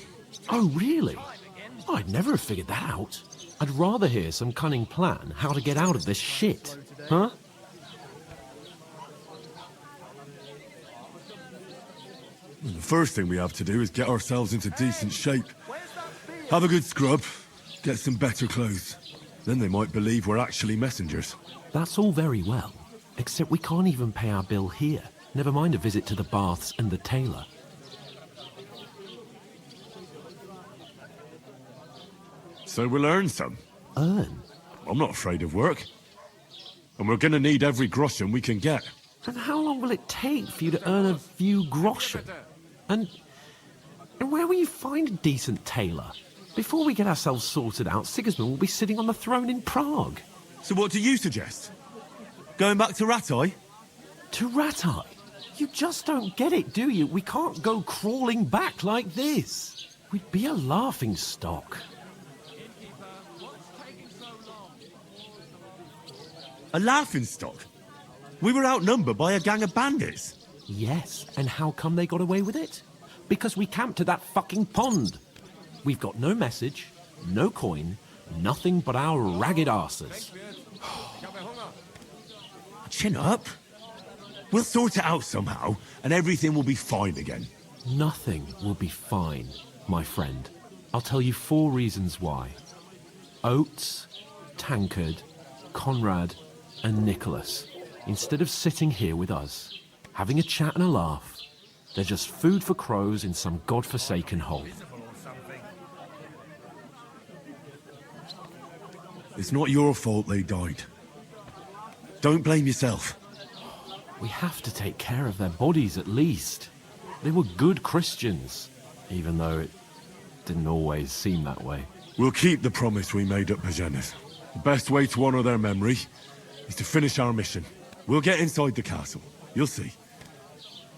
Oh, really? I'd never have figured that out. I'd rather hear some cunning plan how to get out of this shit. Huh? The first thing we have to do is get ourselves into decent shape. Have a good scrub, get some better clothes. Then they might believe we're actually messengers. That's all very well, except we can't even pay our bill here. Never mind a visit to the baths and the tailor. So we'll earn some. Earn? I'm not afraid of work. And we're gonna need every groschen we can get. And how long will it take for you to earn a few groschen? And where will you find a decent tailor? Before we get ourselves sorted out, Sigismund will be sitting on the throne in Prague. So what do you suggest? Going back to Ratai? To Ratai? You just don't get it, do you? We can't go crawling back like this. We'd be a laughing stock. A laughing stock? We were outnumbered by a gang of bandits. Yes, and how come they got away with it? Because we camped at that fucking pond. We've got no message, no coin, nothing but our ragged arses. Chin up. We'll sort it out somehow, and everything will be fine again. Nothing will be fine, my friend. I'll tell you 4 reasons why. Oates, Tankard, Conrad, and Nicholas, instead of sitting here with us, having a chat and a laugh, they're just food for crows in some godforsaken hole. It's not your fault they died. Don't blame yourself. We have to take care of their bodies at least. They were good Christians, even though it didn't always seem that way. We'll keep the promise we made at Pagenas. The best way to honor their memory is to finish our mission. We'll get inside the castle. You'll see.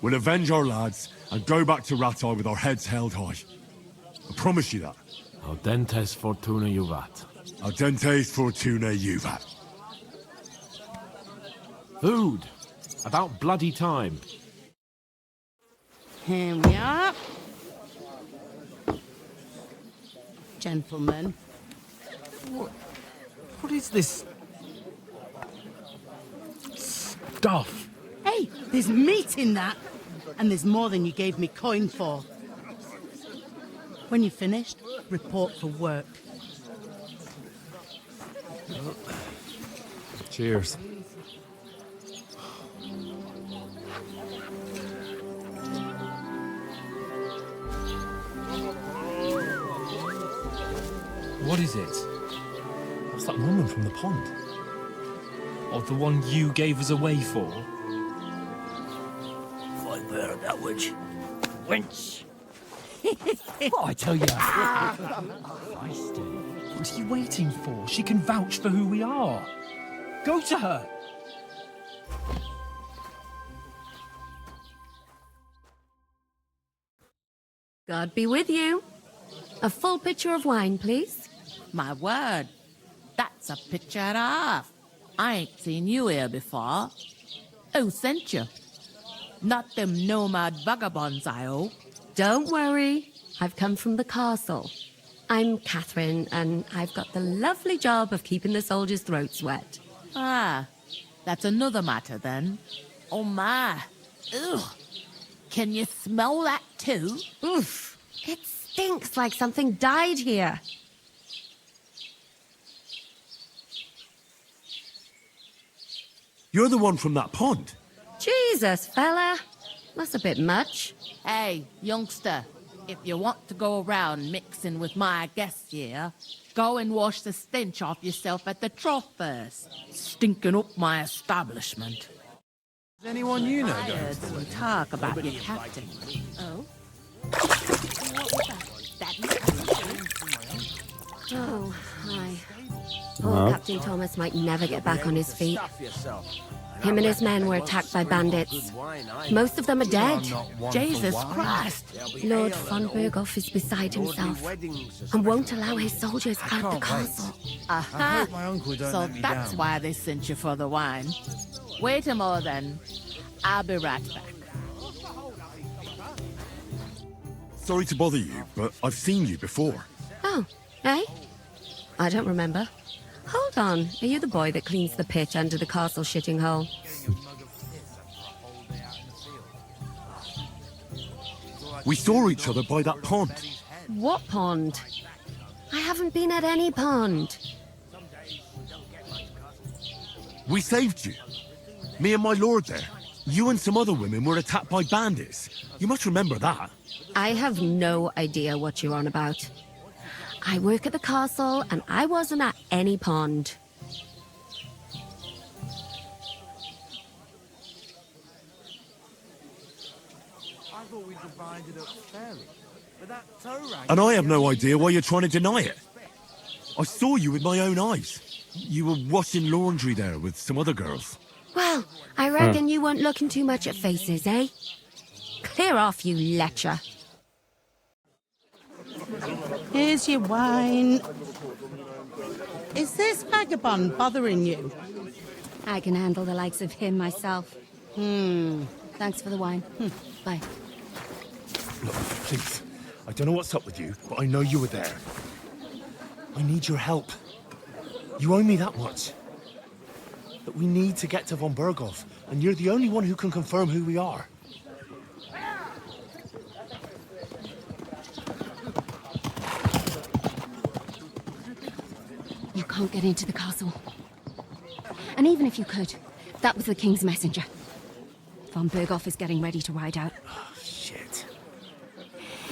We'll avenge our lads and go back to Ratai with our heads held high. I promise you that. Audentes fortuna juvat. Audentes fortuna juvat. Food. About bloody time. Here we are. Gentlemen. What is this stuff? Hey, there's meat in that. And there's more than you gave me coin for. When you're finished, report for work. Cheers. What is it? What's that woman from the pond? Or the one you gave us away for? Fight better, that witch. Wench! What I tell you? What are you waiting for? She can vouch for who we are. Go to her. God be with you. A full pitcher of wine, please. My word. That's That's a picture and a half. I ain't seen you here before. Who sent you? Not them nomad vagabonds, I hope. Don't worry. I've come from the castle. I'm Catherine, and I've got the lovely job of keeping the soldiers' throats wet. Ah, that's another matter then. Oh my. Ugh. Can you smell that too? Oof. It stinks like something died here. You're the one from that pond. Jesus, fella. That's a bit much. Hey, youngster, if you want to go around mixing with my guests here, go and wash the stench off yourself at the trough first. Stinking up my establishment. Is anyone you know I going heard some talk about your captain. Oh? Oh, hi. Poor Captain Thomas might never get back on his feet. Him and his men were attacked by bandits. Most of them are dead. Jesus Christ! Lord von Berghoff is beside himself and won't allow his soldiers out the castle. Aha! So that's why they sent you for the wine. Wait a moment then. I'll be right back. Sorry to bother you, but I've seen you before. Oh, eh? I don't remember. Hold on, are you the boy that cleans the pitch under the castle shitting hole? We saw each other by that pond. What pond? I haven't been at any pond. We saved you. Me and my lord there. You and some other women were attacked by bandits. You must remember that. I have no idea what you're on about. I work at the castle, and I wasn't at any pond. I thought we divided up fairly. But that toe rag... And I have no idea why you're trying to deny it. I saw you with my own eyes. You were washing laundry there with some other girls. Well, I reckon you weren't looking too much at faces, eh? Clear off, you lecher. Here's your wine. Is this vagabond bothering you? I can handle the likes of him myself. Thanks for the wine. Bye. Look, please. I don't know what's up with you, but I know you were there. I need your help. You owe me that much. But we need to get to von Berghoff, and you're the only one who can confirm who we are. You can't get into the castle. And even if you could, that was the king's messenger. Von Berghoff is getting ready to ride out. Oh, shit.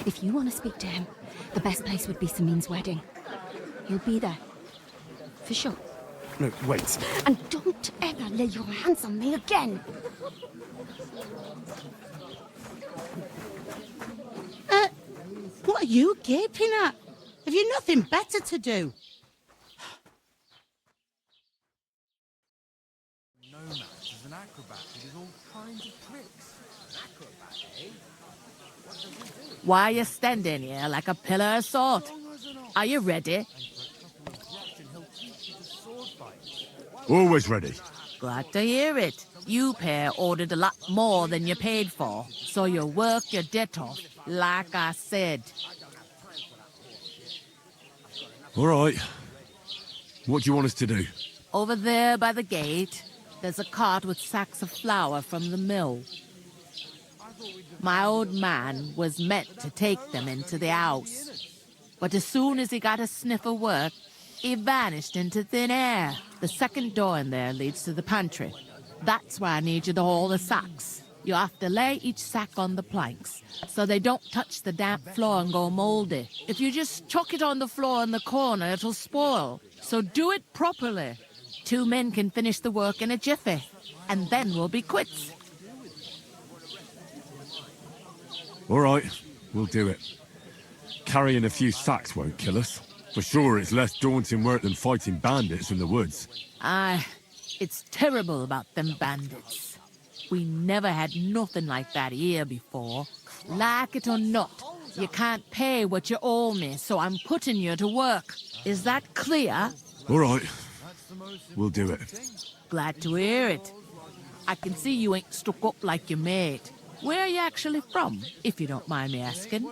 If you want to speak to him, the best place would be Samin's wedding. He'll be there. For sure. No, wait. And don't ever lay your hands on me again! What are you gaping at? Have you nothing better to do? Nomads is an acrobat who does all kinds of tricks. Acrobat, eh? What does he do? Why are you standing here like a pillar of salt? Are you ready? Always ready. Glad to hear it. You pair ordered a lot more than you paid for, so you work your debt off, like I said. All right. What do you want us to do? Over there by the gate, there's a cart with sacks of flour from the mill. My old man was meant to take them into the house, but as soon as he got a sniff of work, he vanished into thin air. The second door in there leads to the pantry. That's why I need you to haul the sacks. You have to lay each sack on the planks, so they don't touch the damp floor and go mouldy. If you just chuck it on the floor in the corner, it'll spoil. So do it properly. 2 men can finish the work in a jiffy, and then we'll be quits. All right, we'll do it. Carrying a few sacks won't kill us. For sure, it's less daunting work than fighting bandits in the woods. Aye, it's terrible about them bandits. We never had nothing like that here before. Like it or not, you can't pay what you owe me, so I'm putting you to work. Is that clear? All right, We'll do it. Glad to hear it. I can see you ain't stuck up like your mate. Where are you actually from, if you don't mind me asking?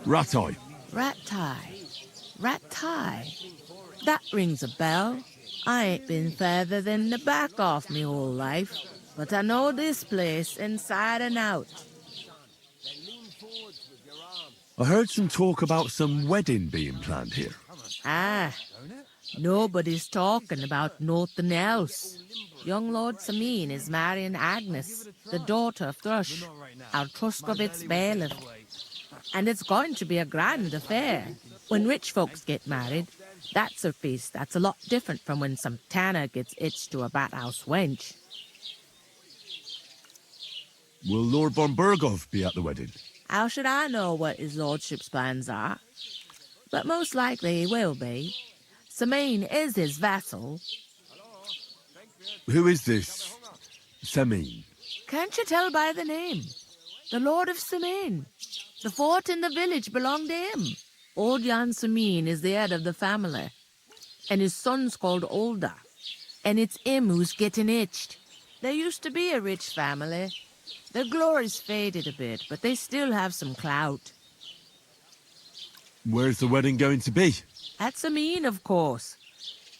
Ratai. Ratai. That rings a bell. I ain't been further than the back off me whole life, but I know this place inside and out. I heard some talk about some wedding being planned here. Ah, nobody's talking about nothing else. Young Lord Samin is marrying Agnes, the daughter of Thrush, our Truskovitz bailiff. And it's going to be a grand affair. When rich folks get married, that's a feast that's a lot different from when some tanner gets hitched to a bat-house wench. Will Lord von Berghoff be at the wedding? How should I know what his lordship's plans are? But most likely he will be. Samin is his vassal. Who is this Samin? Can't you tell by the name? The Lord of Samin. The fort in the village belonged to him. Old Jan Samin is the head of the family, and his son's called Olda, and it's him who's getting itched. There used to be a rich family. Their glory's faded a bit, but they still have some clout. Where's the wedding going to be? At Samin, of course.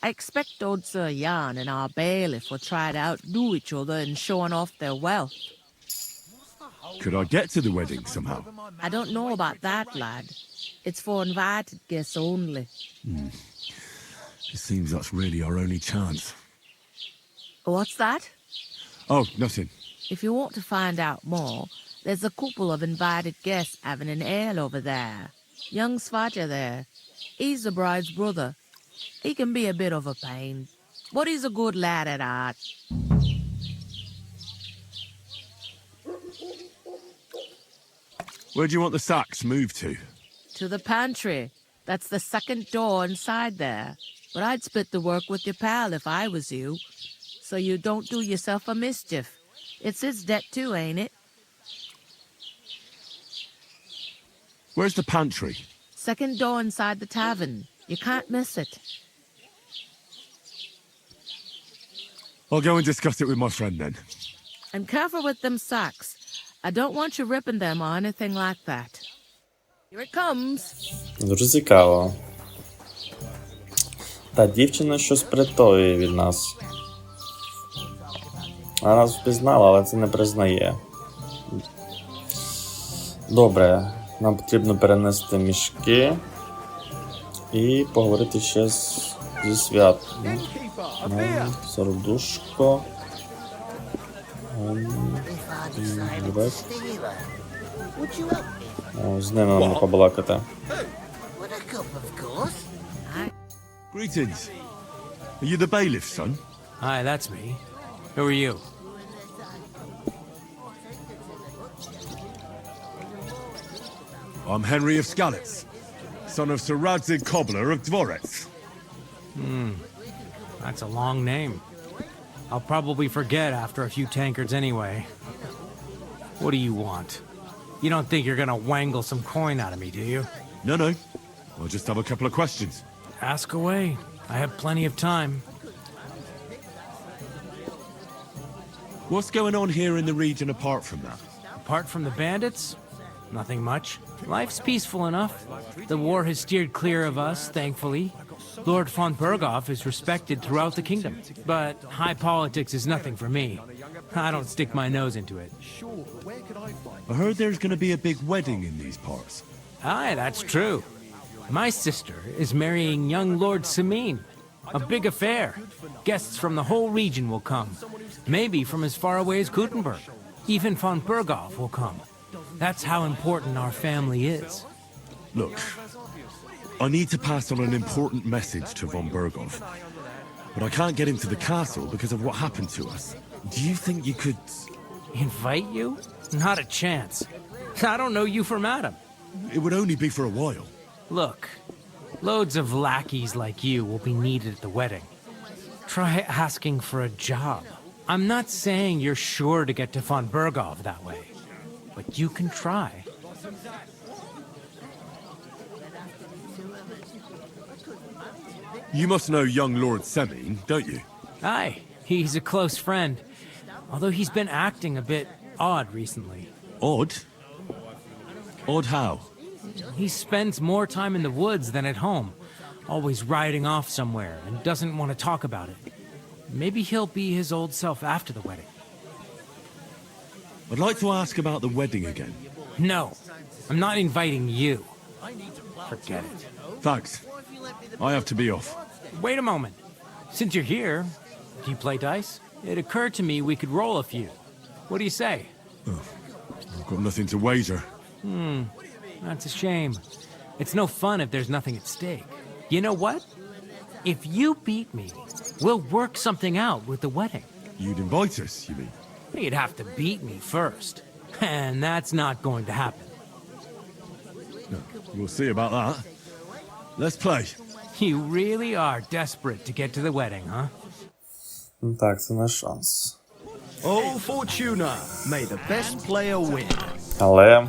I expect old Sir Jan and our bailiff will try to outdo each other in showing off their wealth. Could I get to the wedding somehow? I don't know about that, lad. It's for invited guests only. It seems that's really our only chance. What's that? Oh, nothing. If you want to find out more, there's a couple of invited guests having an ale over there. Young Svaja there. He's the bride's brother. He can be a bit of a pain, but he's a good lad at heart. Where do you want the sacks moved to? To the pantry. That's the second door inside there. But I'd split the work with your pal if I was you, so you don't do yourself a mischief. It's his debt too, ain't it? Where's the pantry? Second door inside the tavern. You can't miss it. I'll go and discuss it with my friend then. And careful with them sacks. I don't want you ripping them or anything like that. Here it comes. Дуже цікаво. Та дівчина щось притоює від нас. Вона нас впізнала, але це не признає. Добре, нам потрібно перенести мішки і поговорити ще зі святом. Сердушко. З ними можна побалакати. Greetings. Are you the bailiff's son? Hi, that's me. Who are you? I'm Henry of Skalitz, son of Sir Radzig Cobbler of Dvorets. That's a long name. I'll probably forget after a few tankards anyway. What do you want? You don't think you're gonna wangle some coin out of me, do you? No. I'll just have a couple of questions. Ask away. I have plenty of time. What's going on here in the region apart from that? Apart from the bandits? Nothing much. Life's peaceful enough. The war has steered clear of us, thankfully. Lord von Berghoff is respected throughout the kingdom. But high politics is nothing for me. I don't stick my nose into it. I heard there's going to be a big wedding in these parts. Aye, that's true. My sister is marrying young Lord Samin. A big affair. Guests from the whole region will come. Maybe from as far away as Gutenberg. Even von Berghoff will come. That's how important our family is. Look, I need to pass on an important message to von Berghoff, but I can't get into the castle because of what happened to us. Do you think you could... Invite you? Not a chance. I don't know you from Adam. It would only be for a while. Look, loads of lackeys like you will be needed at the wedding. Try asking for a job. I'm not saying you're sure to get to von Berghoff that way, but you can try. You must know young Lord Semine, don't you? Aye, he's a close friend. Although he's been acting a bit odd recently. Odd? Odd how? He spends more time in the woods than at home, always riding off somewhere and doesn't want to talk about it. Maybe he'll be his old self after the wedding. I'd like to ask about the wedding again. No, I'm not inviting you. Forget it. Thanks. I have to be off. Wait a moment. Since you're here, do you play dice? It occurred to me we could roll a few. What do you say? Oh, I've got nothing to wager. That's a shame. It's no fun if there's nothing at stake. You know what? If you beat me, we'll work something out with the wedding. You'd invite us, you mean? You'd have to beat me first. And that's not going to happen. No, we'll see about that. Let's play. You really are desperate to get to the wedding, huh? Так, це наш шанс. Oh, Fortuna, may the best player win. Але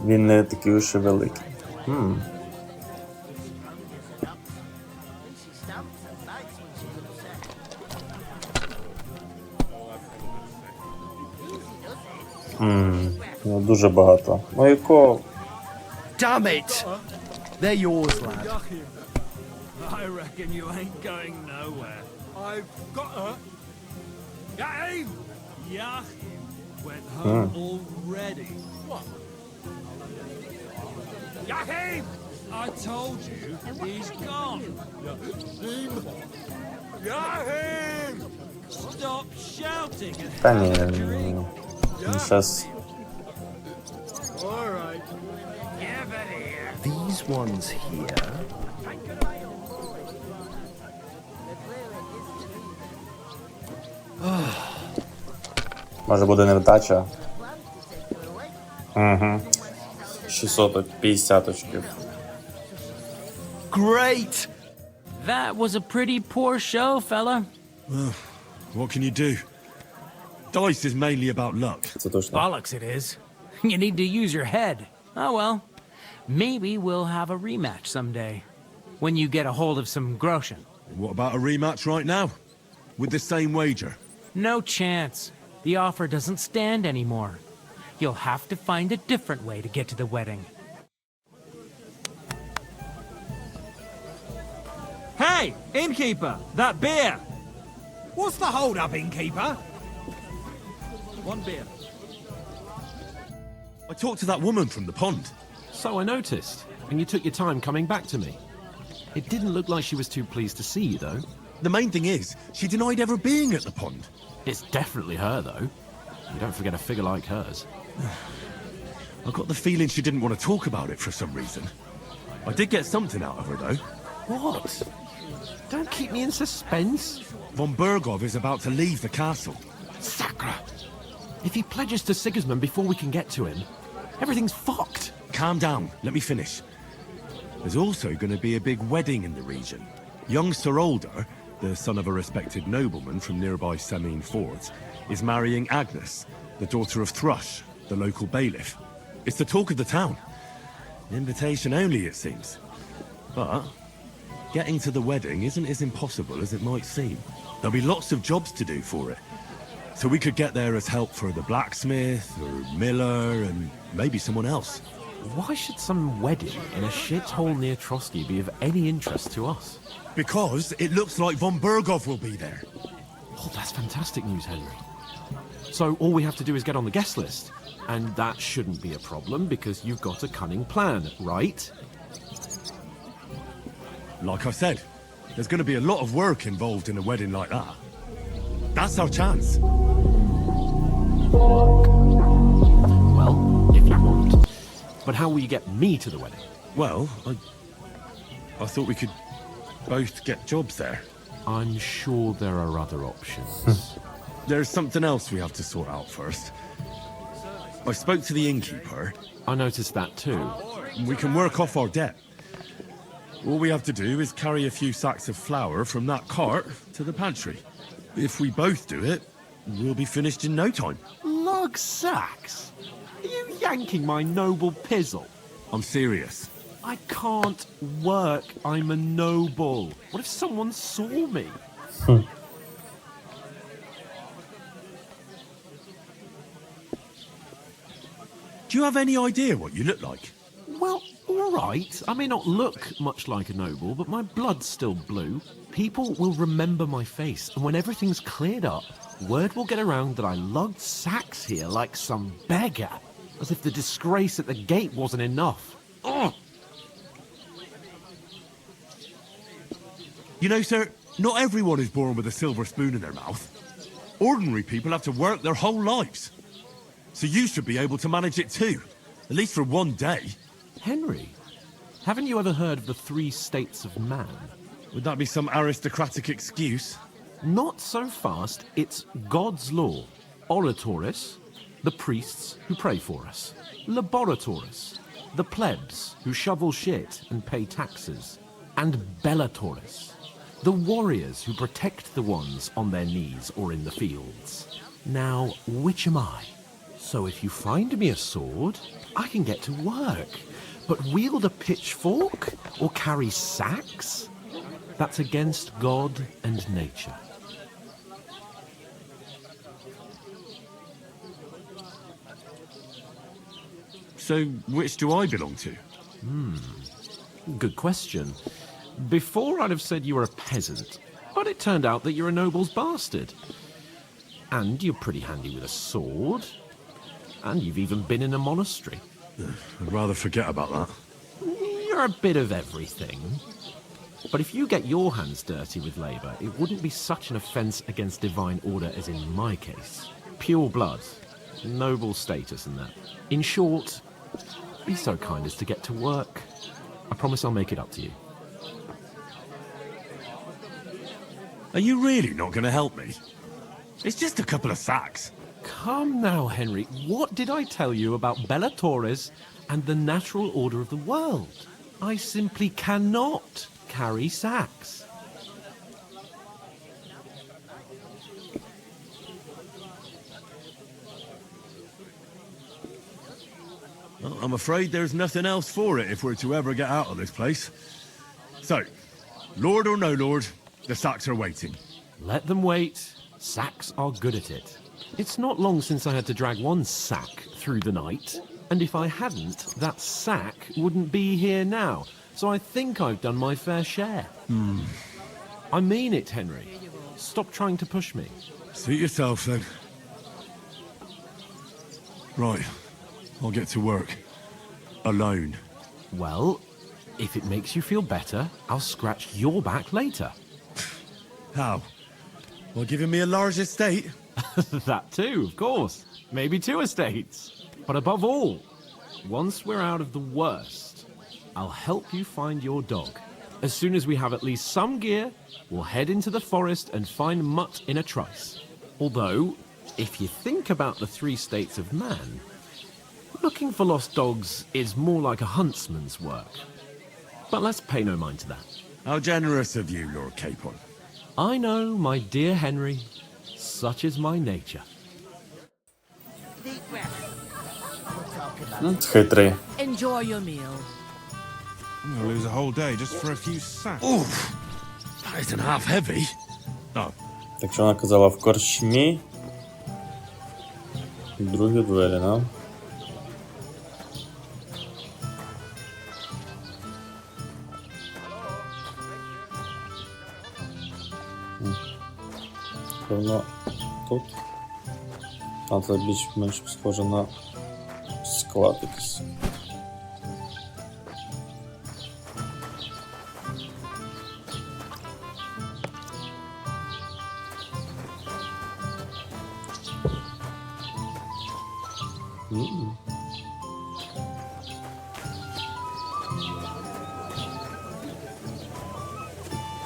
він не такий уж і великий. Ну, дуже багато. Ну, якого... Damn it! They're yours, lad. I reckon you ain't going nowhere. I've got her. Yachim! Yachim went home already. What? Yachim! I told you, he's gone. Yachim! Yachim! Stop shouting and Та ні, щас... all right. Give it here. These ones here. Може буде невдача. 650 очків. Great! That was a pretty poor show, fella. What can you do? Dice is mainly about luck. Це точно. Bollocks it is. You need to use your head. Oh well. Maybe we'll have a rematch someday. When you get a hold of some groschen. What about a rematch right now? With the same wager? No chance. The offer doesn't stand anymore. You'll have to find a different way to get to the wedding. Hey, innkeeper, that beer. What's the hold up, innkeeper? One beer. I talked to that woman from the pond. So I noticed, and you took your time coming back to me. It didn't look like she was too pleased to see you, though. The main thing is, she denied ever being at the pond. It's definitely her, though. You don't forget a figure like hers. I got the feeling she didn't want to talk about it for some reason. I did get something out of her, though. What? Don't keep me in suspense. Von Bergov is about to leave the castle. Sacra! If he pledges to Sigismund before we can get to him, everything's fucked. Calm down, let me finish. There's also going to be a big wedding in the region. Young Sir Older, the son of a respected nobleman from nearby Semine Fords, is marrying Agnes, the daughter of Thrush, the local bailiff. It's the talk of the town. Invitation only, it seems. But getting to the wedding isn't as impossible as it might seem. There'll be lots of jobs to do for it. So we could get there as help for the blacksmith, or miller, and maybe someone else. Why should some wedding in a shithole near Trotsky be of any interest to us? Because it looks like Von Bergov will be there. Oh, that's fantastic news, Henry. So all we have to do is get on the guest list. And that shouldn't be a problem because you've got a cunning plan, right? Like I said, there's going to be a lot of work involved in a wedding like that. That's our chance. Well, if you want. But how will you get me to the wedding? Well, I thought we could both get jobs there. I'm sure there are other options. There's something else we have to sort out first. I spoke to the innkeeper. I noticed that too. We can work off our debt. All we have to do is carry a few sacks of flour from that cart to the pantry. If we both do it, we'll be finished in no time. Lug sacks? Are you yanking my noble pizzle? I'm serious. I can't work. I'm a noble. What if someone saw me? Do you have any idea what you look like? Well, all right. I may not look much like a noble, but my blood's still blue. People will remember my face, and when everything's cleared up, word will get around that I lugged sacks here like some beggar, as if the disgrace at the gate wasn't enough. Ugh! You know, sir, not everyone is born with a silver spoon in their mouth. Ordinary people have to work their whole lives. So you should be able to manage it too, at least for one day. Henry, haven't you ever heard of the 3 states of man? Would that be some aristocratic excuse? Not so fast. It's God's law. Oratoris, the priests who pray for us. Laboratoris, the plebs who shovel shit and pay taxes. And Bellatoris, the warriors who protect the ones on their knees or in the fields. Now, which am I? So if you find me a sword, I can get to work. But wield a pitchfork or carry sacks? That's against God and nature. So which do I belong to? Good question. Before I'd have said you were a peasant, but it turned out that you're a noble's bastard. And you're pretty handy with a sword. And you've even been in a monastery. I'd rather forget about that. You're a bit of everything. But if you get your hands dirty with labour, it wouldn't be such an offence against divine order as in my case. Pure blood, noble status and that. In short, be so kind as to get to work. I promise I'll make it up to you. Are you really not going to help me? It's just a couple of sacks. Come now, Henry. What did I tell you about Bellatoris and the natural order of the world? I simply cannot carry sacks. Well, I'm afraid there's nothing else for it if we're to ever get out of this place. So, Lord or no Lord, the sacks are waiting. Let them wait. Sacks are good at it. It's not long since I had to drag one sack through the night, and if I hadn't, that sack wouldn't be here now. So I think I've done my fair share. I mean it, Henry. Stop trying to push me. Suit yourself, then. Right. I'll get to work. Alone. Well, if it makes you feel better, I'll scratch your back later. How? Well, giving me a large estate? That too, of course. Maybe 2 estates. But above all, once we're out of the worst, I'll help you find your dog. As soon as we have at least some gear, we'll head into the forest and find Mutt in a trice. Although, if you think about the 3 states of man, looking for lost dogs is more like a huntsman's work. But let's pay no mind to that. How generous of you, Lord Capon. I know, my dear Henry. Such is my nature. Хитрий. Enjoy your meal. I'm gonna lose a whole day just for a few sacks. Oof, that isn't half heavy. Oh. Так що вона казала в корчмі. Другі двері, да? Певно тут. А це більш-менш схоже на склад якийсь.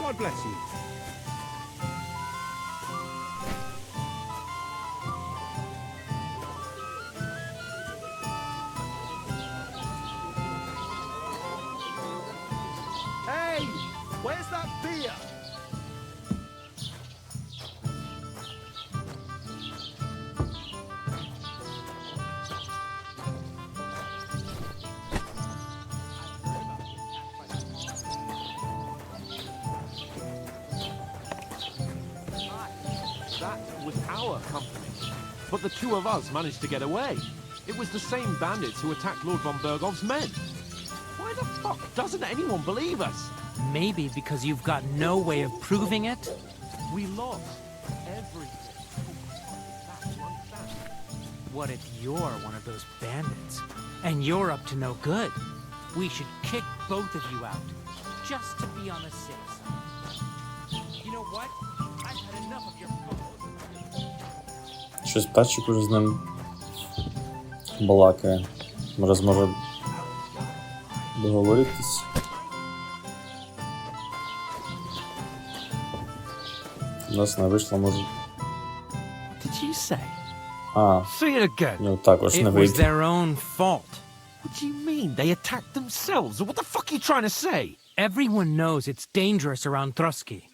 God bless you. Hey, where's that beer? That was our company. But the two of us managed to get away. It was the same bandits who attacked Lord von Bergov's men. Why the fuck doesn't anyone believe us? Maybe because you've got no way of proving it? We lost everything. What if you're one of those bandits? And you're up to no good? We should kick both of you out. Just to be on the safe side. You know what? I've had enough of your Щось перчик уже з ним балакає. Може зможе договоритись. У нас не вийшло, може. Did you say? Say it again. Ну також не It was вийде. their own fault. What do you mean? They attacked themselves? What the fuck are you trying to say? Everyone knows it's dangerous around Trotsky.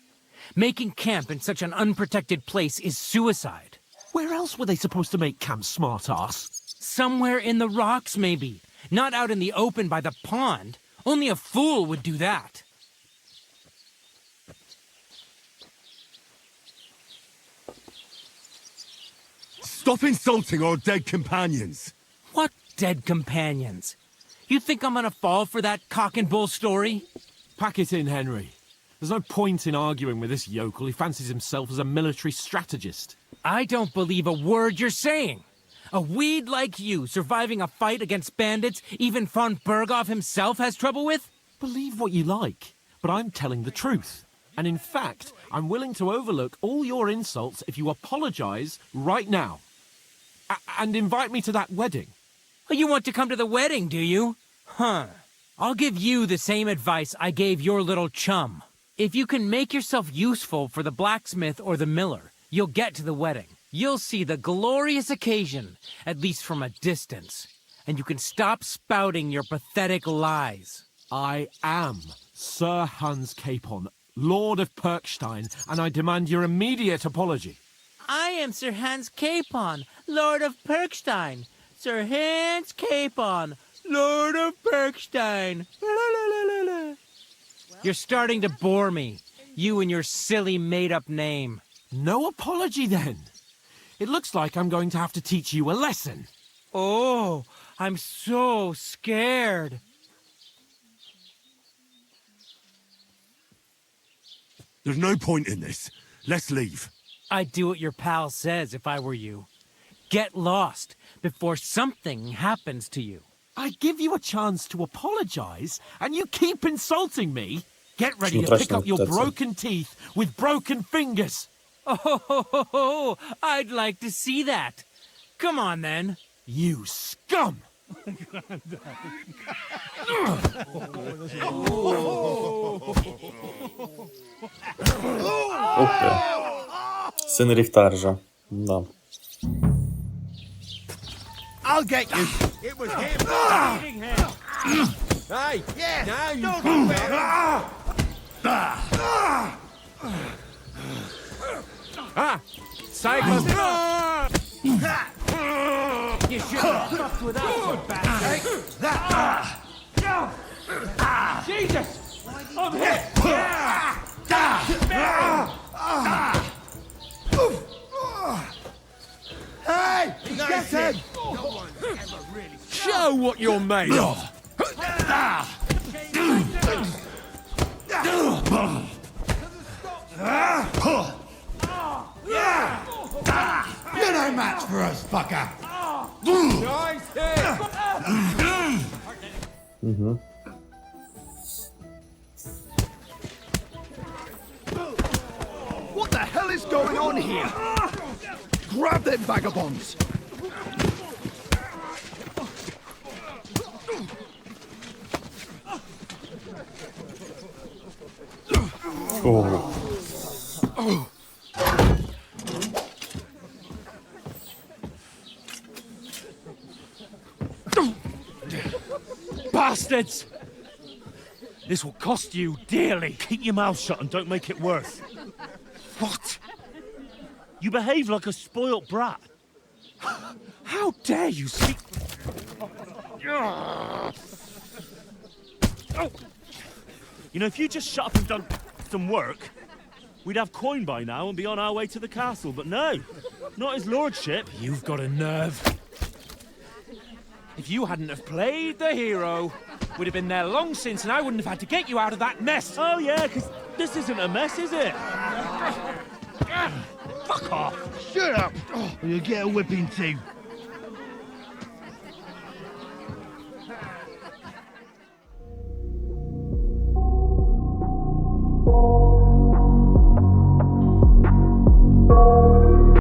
Making camp in such an unprotected place is suicide. Where else were they supposed to make camp, smart-ass? Somewhere in the rocks, maybe. Not out in the open by the pond. Only a fool would do that. Stop insulting our dead companions. What dead companions? You think I'm gonna fall for that cock and bull story? Pack it in, Henry. There's no point in arguing with this yokel. He fancies himself as a military strategist. I don't believe a word you're saying. A weed like you surviving a fight against bandits even von Berghoff himself has trouble with? Believe what you like, but I'm telling the truth. And in fact, I'm willing to overlook all your insults if you apologize right now. And invite me to that wedding. Oh, you want to come to the wedding, do you? Huh. I'll give you the same advice I gave your little chum. If you can make yourself useful for the blacksmith or the miller, you'll get to the wedding. You'll see the glorious occasion, at least from a distance. And you can stop spouting your pathetic lies. I am Sir Hans Capon, Lord of Perkstein, and I demand your immediate apology. I am Sir Hans Capon, Lord of Perkstein. Sir Hans Capon, Lord of Perkstein. You're starting to bore me, you and your silly made-up name. No apology, then. It looks like I'm going to have to teach you a lesson. Oh, I'm so scared. There's no point in this. Let's leave. I'd do what your pal says if I were you. Get lost before something happens to you. I give you a chance to apologize, and you keep insulting me. Get ready to pick up your broken teeth with broken fingers. Oh, I'd like to see that. Come on, then. You scum! Ух ти. Син Ріхтаржа. Да. I'll get you. It was him. Hey, yeah, now you don't Cyclist! You should have fucked with us, you bastard! Jesus! I'm hit! Hey, get him! Show what you're made of! You're no match for us, fucker! Nice hit! What the hell is going on here? Grab them vagabonds! Oh. Bastards! This will cost you dearly. Keep your mouth shut and don't make it worse. What? You behave like a spoilt brat. How dare you speak? You know, if you just shut up and done some work, we'd have coin by now and be on our way to the castle, but no. Not his lordship. You've got a nerve. If you hadn't have played the hero, we'd have been there long since and I wouldn't have had to get you out of that mess. Oh yeah, because this isn't a mess, is it? Fuck off! Shut up! Or you'll get a whipping too.